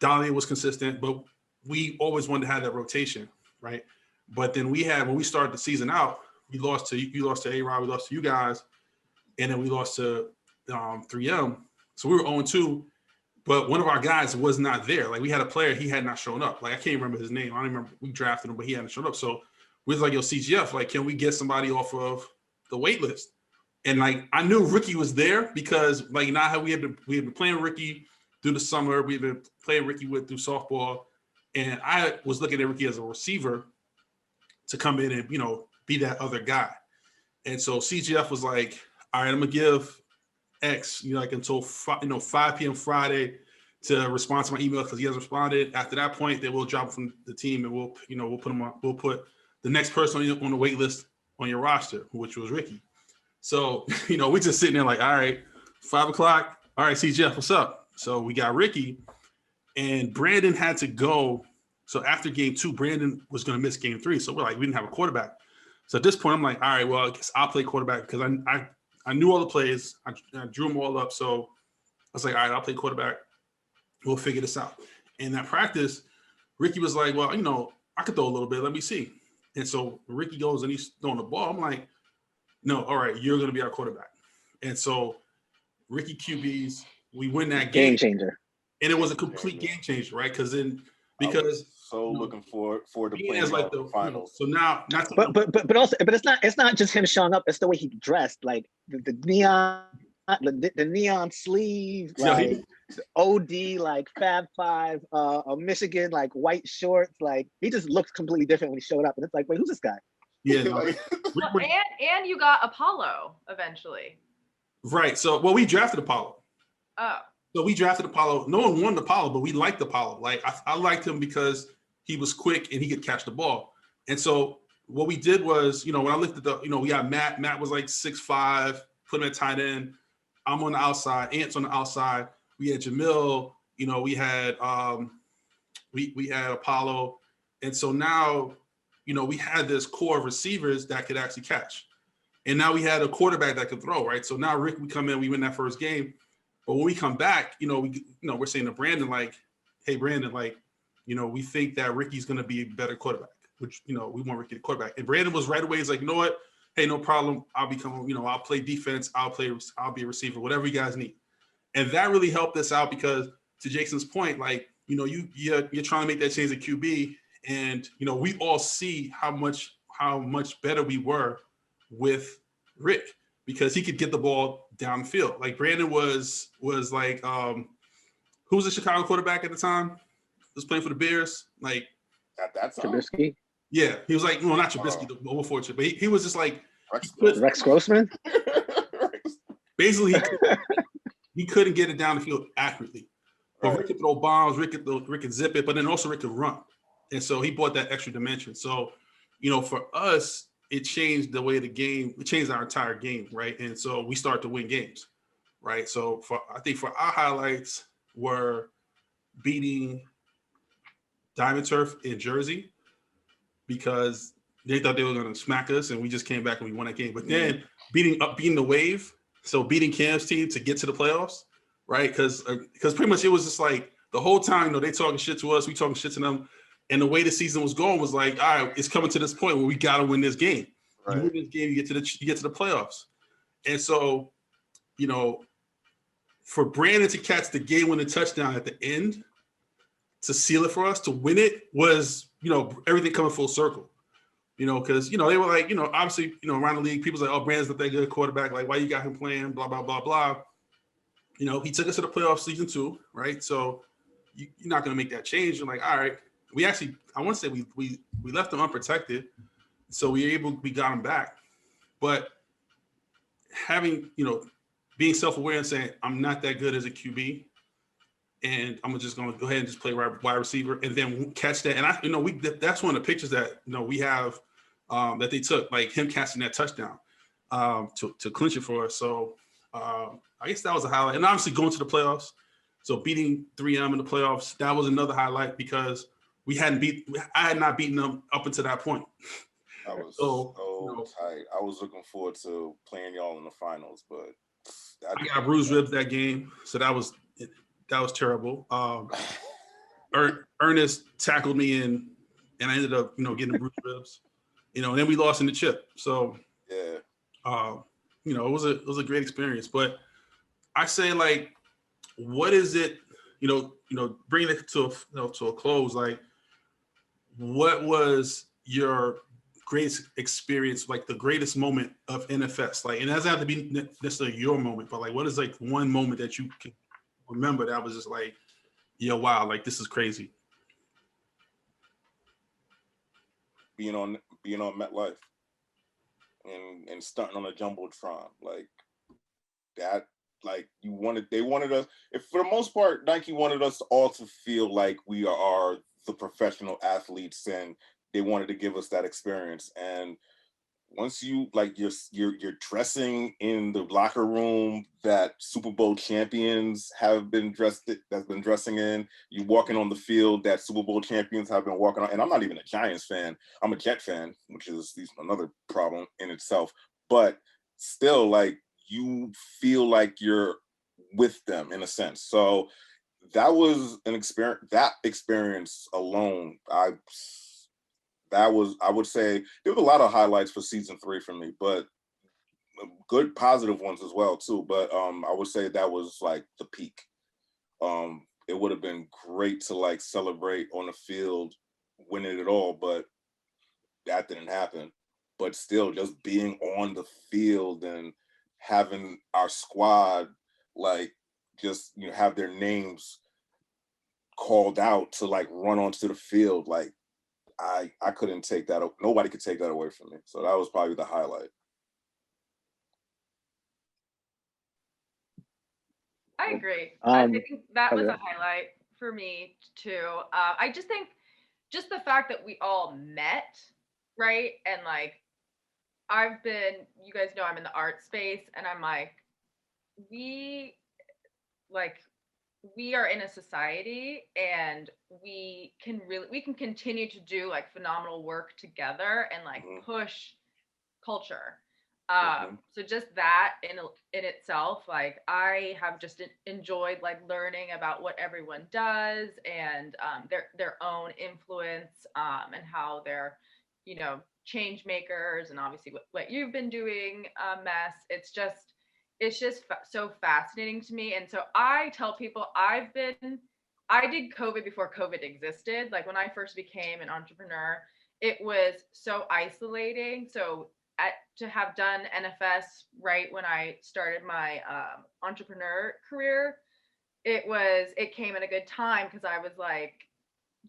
Dahlia was consistent, but we always wanted to have that rotation, right? But then when we started the season out, you lost to A-Rod, we lost to you guys, and then we lost to 3M. So we were 0-2, but one of our guys was not there. Like we had a player, he had not shown up. Like I can't remember his name. I don't remember, we drafted him, but he hadn't shown up. So we was like, yo, CGF, like, can we get somebody off of the wait list? And like I knew Ricky was there because like now how we had been playing Ricky through the summer, we've been playing Ricky through softball, and I was looking at Ricky as a receiver to come in and be that other guy. And so CGF was like, all right, I'm gonna give X like until 5 p.m. Friday to respond to my email because he hasn't responded. After that point, then we'll drop him from the team and we'll put him on. We'll put the next person on the wait list on your roster, which was Ricky. So, we're just sitting there like, all right, 5 o'clock. All right, CGF, what's up? So we got Ricky, and Brandon had to go. So after game 2, Brandon was going to miss game 3. So we're like, we didn't have a quarterback. So at this point, I'm like, all right, well, I guess I'll play quarterback because I knew all the plays. I drew them all up. So I was like, all right, I'll play quarterback. We'll figure this out. And that practice, Ricky was like, well, I could throw a little bit. Let me see. And so Ricky goes and he's throwing the ball. I'm like, no, all right, you're going to be our quarterback. And so Ricky QBs, we win that Game game. changer. And it was a complete game changer, right? Because so looking forward to being playing as like the finals. So now, not to But also, but it's not just him showing up. It's the way he dressed, like the neon, the neon sleeve, Yeah, like OD, like Fab Five, Michigan, like white shorts. Like he just looked completely different when he showed up, and it's like, wait, who's this guy? yeah, no, Like, Well, and you got Apollo eventually. right. So, well, we drafted Apollo. Oh. So we drafted Apollo. No one wanted Apollo, but we liked Apollo. Like I liked him because he was quick and he could catch the ball. And so what we did was, when I looked at we got Matt. Matt was like 6'5", put him at tight end. I'm on the outside. Ant's on the outside. We had Jamil. We had we had Apollo. And so now, we had this core of receivers that could actually catch. And now we had a quarterback that could throw, right? So now Rick, we come in, we win that first game. But when we come back, we're saying to Brandon, like, hey, Brandon, like, we think that Ricky's going to be a better quarterback, which, we want Ricky to quarterback. And Brandon was right away. He's like, you know what? Hey, no problem. I'll become, I'll play defense. I'll be a receiver, whatever you guys need. And that really helped us out because to Jason's point, like, you're trying to make that change at QB. And, we all see how much better we were with Rick, because he could get the ball downfield. Like Brandon was like, who was the Chicago quarterback at the time? Was playing for the Bears. Like at that time. Trubisky. Yeah, he was like, well, not Trubisky, the unfortunate, but he was just like Rex Grossman. Basically, he couldn't get it down the field accurately. But Rick could throw bombs, Rick could zip it, but then also Rick could run. And so he brought that extra dimension. So, for us, it changed the way the game, it changed our entire game, right? And so we start to win games, right? So I think for our highlights were beating Diamond Turf in Jersey because they thought they were going to smack us, and we just came back and we won that game. But then beating the Wave, so beating Cam's team to get to the playoffs, right? Because pretty much it was just like the whole time, they talking shit to us, we talking shit to them. And the way the season was going was like, all right, it's coming to this point where we got to win this game. Right. You win this game, you get to the playoffs. And so, for Brandon to catch the game-winning touchdown at the end to seal it for us, to win it was, everything coming full circle. Because, they were like, obviously, around the league, people's like, oh, Brandon's not that good quarterback. Like, why you got him playing, blah, blah, blah, blah. He took us to the playoffs season 2, right? So you're not going to make that change. You're like, all right. We actually, I want to say we left them unprotected, so we got them back. But having, being self-aware and saying, I'm not that good as a QB, and I'm just going to go ahead and just play wide receiver and then catch that. And that's one of the pictures that, we have that they took, like him catching that touchdown to clinch it for us. So I guess that was a highlight. And obviously going to the playoffs, so beating 3M in the playoffs, that was another highlight because I had not beaten them up until that point. I was so tight. I was looking forward to playing y'all in the finals, but I got bruised ribs that game, so that was terrible. Ernest tackled me and I ended up, getting bruised ribs. And then we lost in the chip. So yeah, it was a great experience. But I say, like, what is it? Bringing it to a close, like, what was your greatest experience, like the greatest moment of NFS? Like, and it doesn't have to be necessarily your moment, but like, what is like one moment that you can remember that was just like, yeah, wow, like this is crazy? Being on MetLife and stunting on a jumbotron, like that. Like they wanted us. If for the most part, Nike wanted us all to feel like we are the professional athletes, and they wanted to give us that experience. And once you like you're dressing in the locker room that Super Bowl champions have been dressing in, you walking on the field that Super Bowl champions have been walking on. And I'm not even a Giants fan. I'm a Jet fan, which is another problem in itself. But still, like, you feel like you're with them in a sense. So that was an experience. That experience alone, I would say there were a lot of highlights for season 3 for me, but good positive ones as well too. But I would say that was like the peak. It would have been great to like celebrate on the field, winning it all, but that didn't happen. But still, just being on the field and having our squad like just have their names called out to like run onto the field, like I couldn't take that. Nobody could take that away from me. So that was probably the highlight. I agree. I think that was okay. a highlight for me too. I just think just the fact that we all met, right? And like you guys know I'm in the art space, and I'm like, we are in a society, and we can continue to do like phenomenal work together and like push culture. So just that in itself, like I have just enjoyed like learning about what everyone does, and their own influence, and how they're change makers, and obviously what you've been doing, Mess. It's just so fascinating to me. And so I tell people I did COVID before COVID existed. Like when I first became an entrepreneur, it was so isolating. So to have done NFS right when I started my entrepreneur career, it came at a good time, because I was like,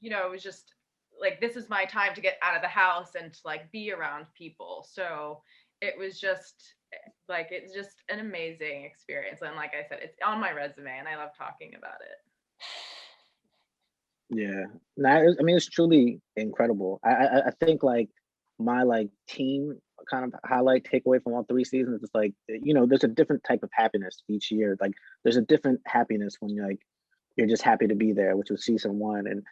it was just like, this is my time to get out of the house and to like be around people. So it was just like, it's just an amazing experience. And like I said, it's on my resume, and I love talking about it. Yeah, I mean, it's truly incredible. I think like my like team kind of highlight takeaway from all 3 seasons is like, there's a different type of happiness each year. Like there's a different happiness when you're just happy to be there, which was season 1, and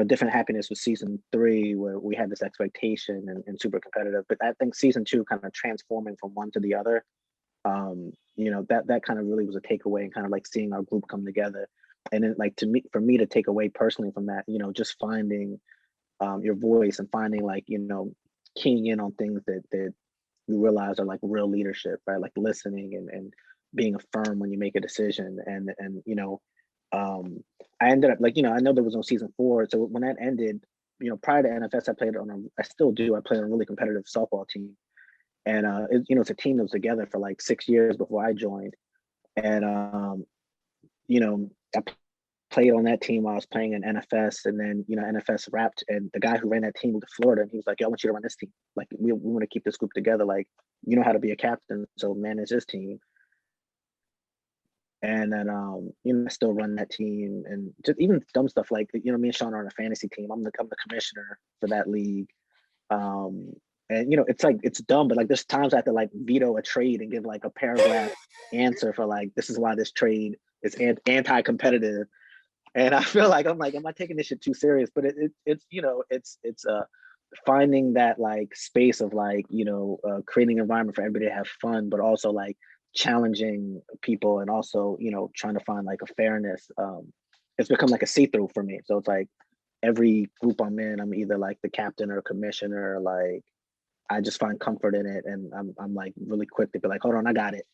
different happiness with season 3, where we had this expectation and super competitive. But I think season 2 kind of transforming from one to the other, that kind of really was a takeaway, and kind of like seeing our group come together. And then like for me to take away personally from that, just finding your voice, and finding like, keying in on things that you realize are like real leadership, right? Like listening and being firm when you make a decision. And I ended up like, I know there was no season 4. So when that ended, prior to NFS, I still do. I played on a really competitive softball team. And it's a team that was together for like 6 years before I joined. And I played on that team while I was playing in NFS, and then NFS wrapped, and the guy who ran that team moved to Florida, and he was like, "Yo, I want you to run this team. Like, we want to keep this group together. Like, you know how to be a captain, so manage this team." And then I still run that team, and just even dumb stuff like me and Sean are on a fantasy team. I'm the commissioner for that league. And it's like, it's dumb, but like there's times I have to like veto a trade and give like a paragraph answer for like, this is why this trade is anti-competitive. And I feel like, I'm like, am I taking this shit too serious? But it's finding that like space of like, creating an environment for everybody to have fun, but also like challenging people, and also, trying to find like a fairness. It's become like a see-through for me. So it's like every group I'm in, I'm either like the captain or commissioner. Like I just find comfort in it, and I'm like really quick to be like, hold on, I got it.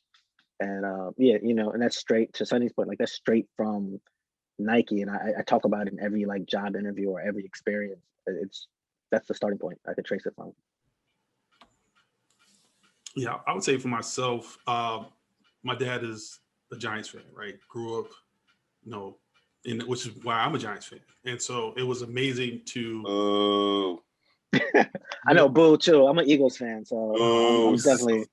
And and that's straight to Sunny's point. Like that's straight from Nike, and I talk about it in every like job interview or every experience. That's the starting point I could trace it from. Yeah, I would say for myself, my dad is a Giants fan, right? Grew up, which is why I'm a Giants fan. And so it was amazing to. I know, boo too. I'm an Eagles fan, so I'm definitely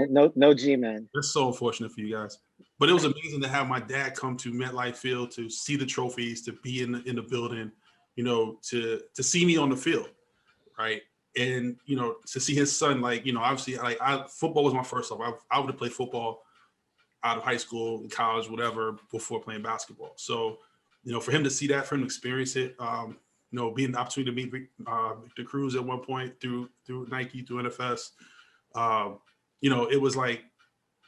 no G-man. That's so unfortunate for you guys. But it was amazing to have my dad come to MetLife Field to see the trophies, to be in the building, to see me on the field, right? And to see his son, like, obviously, like football was my first love. I would have played football out of high school, college, whatever, before playing basketball. So, for him to see that, for him to experience it, being the opportunity to meet Victor Cruz at one point through Nike, through NFS, it was like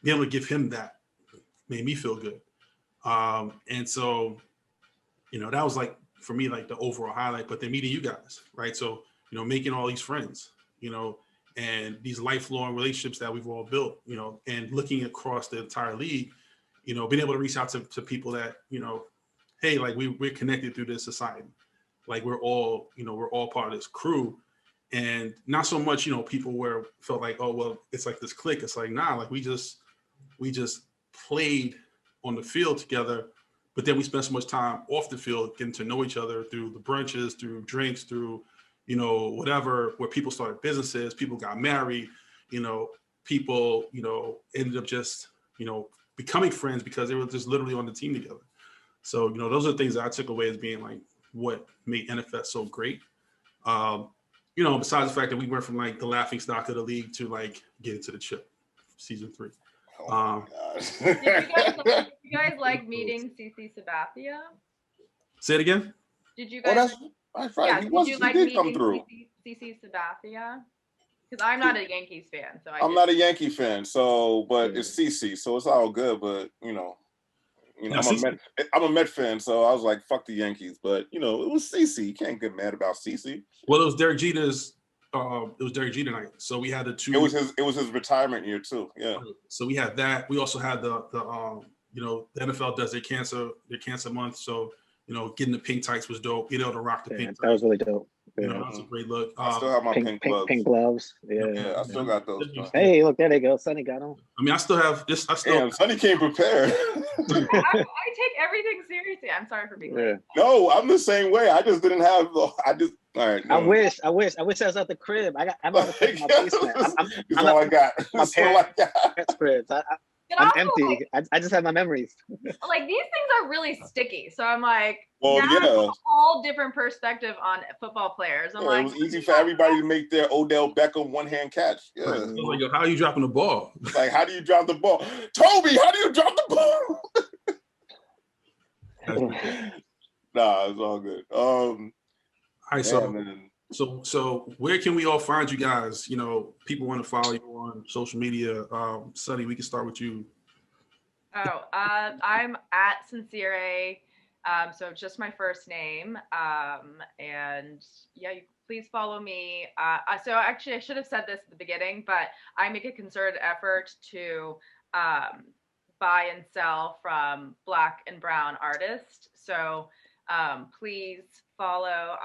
being able to give him that made me feel good. And so, that was like, for me, like the overall highlight, but then meeting you guys, right? So, making all these friends, and these lifelong relationships that we've all built, you know, and looking across the entire league, you know, being able to reach out to people that, you know, hey, like we're connected through this society. Like we're all, you know, we're all part of this crew. And not so much, you know, people where felt like, oh, well, it's like this clique. It's like, nah, like we just played on the field together, but then we spent so much time off the field getting to know each other through the brunches, through drinks, through, you know, whatever, where people started businesses, people got married, you know, people, you know, ended up just, you know, becoming friends because they were just literally on the team together. So, you know, those are the things that I took away as being like what made NFS so great. You know, besides the fact that we went from like the laughing stock of the league to like getting to the chip, season 3. Oh my Did you guys like meeting CC Sabathia? Say it again. Did you Oh, guys? that's right. Yeah, He did come through. CC Sabathia? Because I'm not a Yankees fan, so I'm not a Yankee fan, so but it's CC, so it's all good. But you know, I'm a Met fan, so I was like, fuck the Yankees. But you know, it was CC. You can't get mad about CC. Well, it was Derek Jeter's. It was Derek Jeter night, so we had the two. It was his retirement year too. Yeah. So we had that. We also had the you know, the NFL does their cancer month, so you know, getting the pink tights was dope. You know, to rock the pink tights. That was really dope. You know, that's a great look. I still have my pink gloves. Pink gloves. Yeah, I still got those. Hey, look, there they go. Sonny got them. I mean, I still have this. Damn, Sonny came prepared. I take everything seriously. I'm sorry for being late. No, I'm the same way. I just didn't have. All right. No. I wish I was at the crib. I'm out of my basement. That's all I got. That's all I got. Cribs. I'm empty. I just have my memories. Like these things are really sticky, so I'm like, well, now I have a whole different perspective on football players. I'm like, it was easy for everybody to make their Odell Beckham one-hand catch. Yeah. Like, how are you dropping the ball? Like, how do you drop the ball? Toby, how do you drop the ball? Nah, it's all good. All right, so where can we all find you guys? You know, people want to follow you on social media. Sonny, we can start with you. I'm at Sunserae, so just my first name. And yeah, please follow me. So actually, I should have said this at the beginning, but I make a concerted effort to buy and sell from Black and Brown artists. So please follow.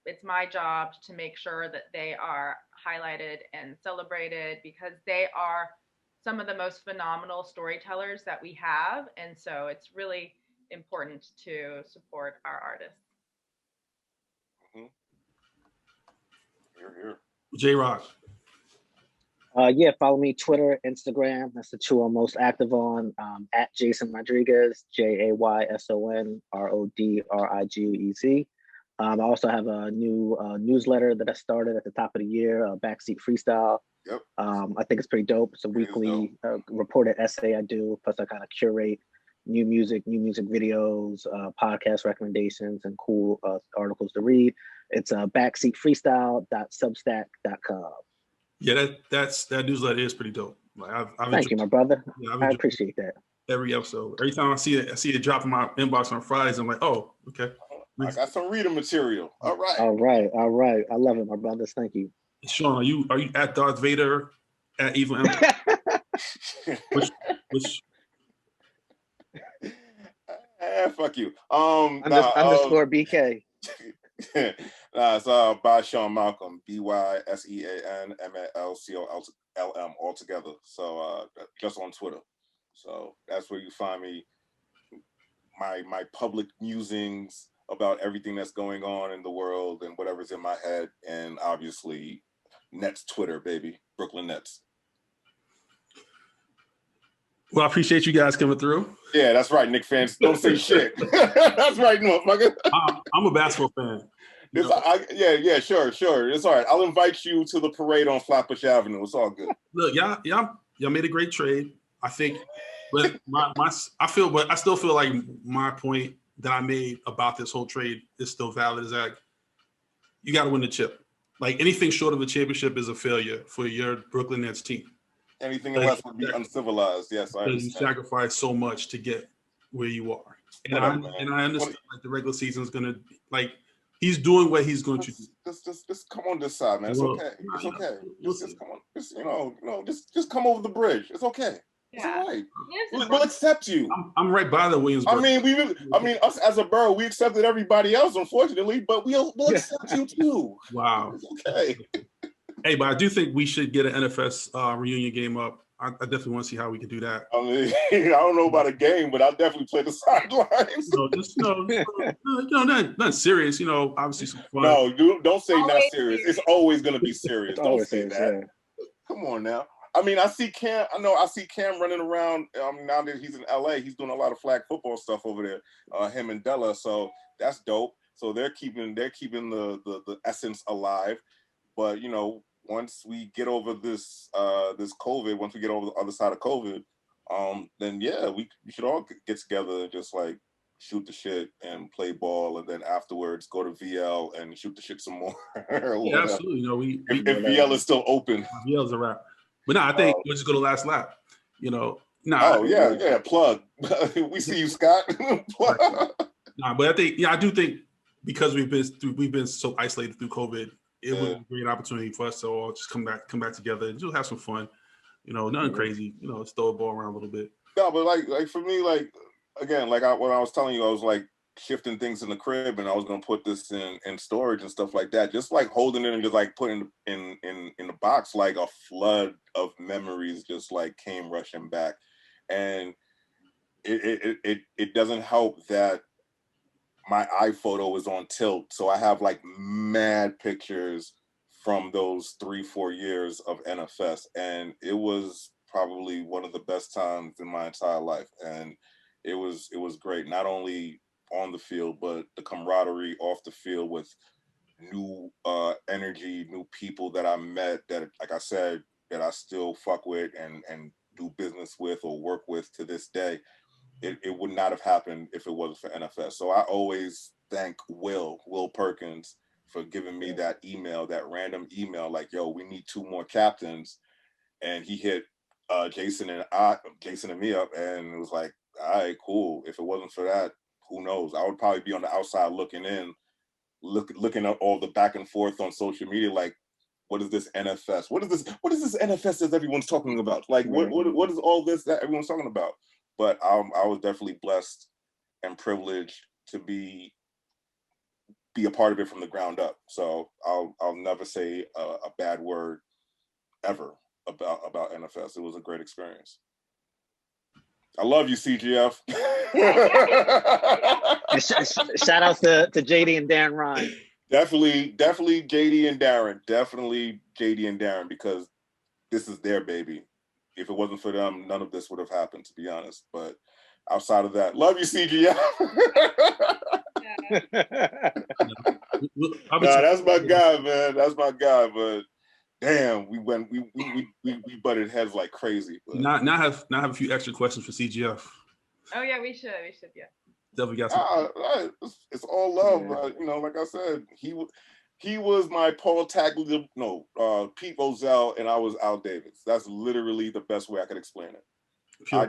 It's my job to make sure that they are highlighted and celebrated because they are some of the most phenomenal storytellers that we have. And so it's really important to support our artists. Here. J-Rock. Yeah, follow me Twitter, Instagram. That's the two I'm most active on. At Jayson Rodriguez, JaysonRodriguez. I also have a new newsletter that I started at the top of the year, Backseat Freestyle. Yep. I think it's pretty dope. It's a weekly reported essay I do. Plus, I kind of curate new music videos, podcast recommendations, and cool articles to read. It's backseatfreestyle.substack.com. Yeah, that newsletter is pretty dope. Like Thank you, my brother. Yeah, I appreciate that. Every episode, every time I see it drop in my inbox on Fridays, I'm like, oh, okay. I got some reading material. All right. I love it, my brothers. Thank you. Sean, are you at Darth Vader at Evil Empire? which fuck you. Underscore BK. It's by Sean Malcolm, BYSEANMALCOLM all together. So just on Twitter. So that's where you find me. My public musings about everything that's going on in the world and whatever's in my head, and obviously Nets Twitter, baby, Brooklyn Nets. Well, I appreciate you guys coming through. Yeah, that's right, Knicks fans. Don't say shit. That's right, motherfucker. I'm a basketball fan. Yeah, sure. It's all right. I'll invite you to the parade on Flatbush Avenue. It's all good. Look, y'all made a great trade. I think, but I still feel like my point that I made about this whole trade is still valid. Is that you got to win the chip. Like anything short of a championship is a failure for your Brooklyn Nets team. Anything less would be uncivilized. Yes, I understand. You sacrifice so much to get where you are, and I understand like the regular season is gonna like he's doing what he's going to do. just come on this side, man. It's Well, okay. It's okay. listen. Just come on. Just come over the bridge. It's okay. It's Yeah. all right. There's We'll accept you. I'm right by the Williamsburg. I mean, us as a borough, we accepted everybody else, unfortunately, but we'll accept you too. Wow. It's okay. Hey, but I do think we should get an NFS reunion game up. I definitely want to see how we can do that. I mean, I don't know about a game, but I'll definitely play the sidelines. Not serious. Obviously some fun. No, don't say not Always serious. serious. It's always gonna be serious. Don't Always say serious, that. yeah. Come on now. I mean, I see Cam running around. Now that he's in LA, he's doing a lot of flag football stuff over there. Him and Della, so that's dope. So they're keeping the essence alive. But once we get over this COVID, once we get over the other side of COVID, then yeah, we should all get together and just like shoot the shit and play ball, and then afterwards go to VL and shoot the shit some more. Yeah, absolutely. If VL is still open. VL's a wrap. But no, I think we'll just go to last lap. Plug. We see you, Scott. But I think, I do think because we've been so isolated through COVID, it was a great opportunity for us to all just come back together and just have some fun. Nothing crazy. Let's throw a ball around a little bit. No, but like for me, like again, like when I was telling you, I was like shifting things in the crib, and I was gonna put this in storage and stuff like that. Just like holding it and just like putting in the box, like a flood of memories just like came rushing back, and it doesn't help that my iPhoto is on tilt, so I have like mad pictures from those 3-4 years of NFS, and it was probably one of the best times in my entire life, and it was great, not only on the field but the camaraderie off the field with new energy, new people that I met that, like I said, that I still fuck with and do business with or work with to this day. It would not have happened if it wasn't for NFS. So I always thank Will Perkins for giving me that random email, like, yo, we need 2 more captains. And he hit Jayson and me up, and it was like, all right, cool. If it wasn't for that, who knows? I would probably be on the outside looking in, looking at all the back and forth on social media, like, what is this NFS? What is this NFS that everyone's talking about? Like, what is all this that everyone's talking about? But I was definitely blessed and privileged to be a part of it from the ground up. So I'll never say a bad word ever about NFS. It was a great experience. I love you, CGF. Shout out to JD and Darren Ryan. Definitely JD and Darren. Definitely JD and Darren, because this is their baby. If it wasn't for them, none of this would have happened, to be honest. But outside of that, love you, CGF. Nah, that's my guy, man. That's my guy. But damn, we butted heads like crazy. But. Now have a few extra questions for CGF. Oh yeah, we should. Yeah. Definitely got some. It's all love. Like I said, he was my Paul Tagliabue, Pete Rozelle, and I was Al Davis. That's literally the best way I could explain it. I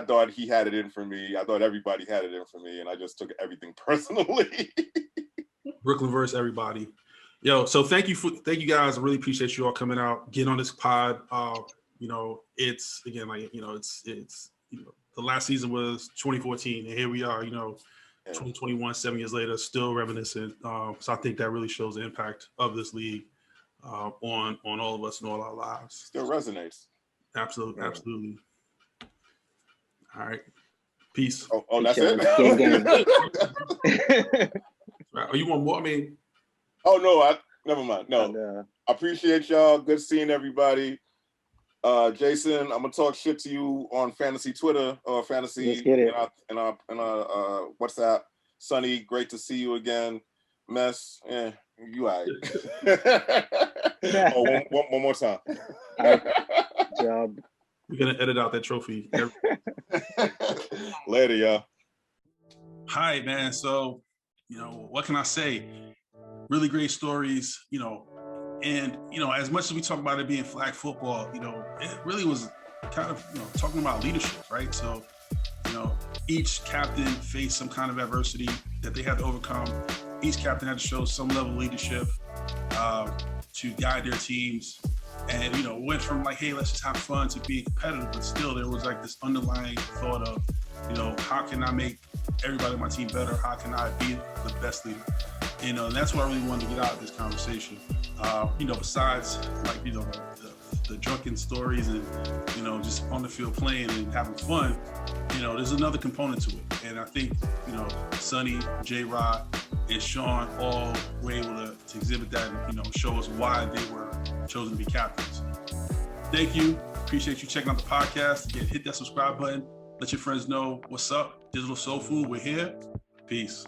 thought he had it in for me. I thought everybody had it in for me, and I just took everything personally. Brooklyn versus everybody. Yo, so thank you guys. I really appreciate you all coming out, getting on this pod. It's again it's the last season was 2014, and here we are, 2021, 7 years later, still reminiscent. So I think that really shows the impact of this league on all of us and all our lives. Still resonates. Absolutely. All right. Peace. Oh, that's it? Right. You want more? I mean. Oh, no, never mind. No. I appreciate y'all. Good seeing everybody. Jayson, I'm gonna talk shit to you on fantasy Twitter or fantasy in our WhatsApp. Sonny, great to see you again. Mess, you all right. One more time. Job. We're gonna edit out that trophy. Later, y'all. Hi, man. So, what can I say? Really great stories, and as much as we talk about it being flag football, it really was kind of talking about leadership, right? So each captain faced some kind of adversity that they had to overcome. Each captain had to show some level of leadership, to guide their teams. And, you know, went from like, hey, let's just have fun to being competitive, but still there was like this underlying thought of, you know, how can I make everybody on my team better? How can I be the best leader? You know, and that's what I really wanted to get out of this conversation. You know, besides like, you know, the drunken stories and, you know, just on the field playing and having fun, you know, there's another component to it. And I think, you know, Sonny, J-Rod, and Sean all were able to exhibit that and, you know, show us why they were chosen to be captains. Thank you. Appreciate you checking out the podcast. Again, hit that subscribe button. Let your friends know what's up. Digital Soul Food, we're here. Peace.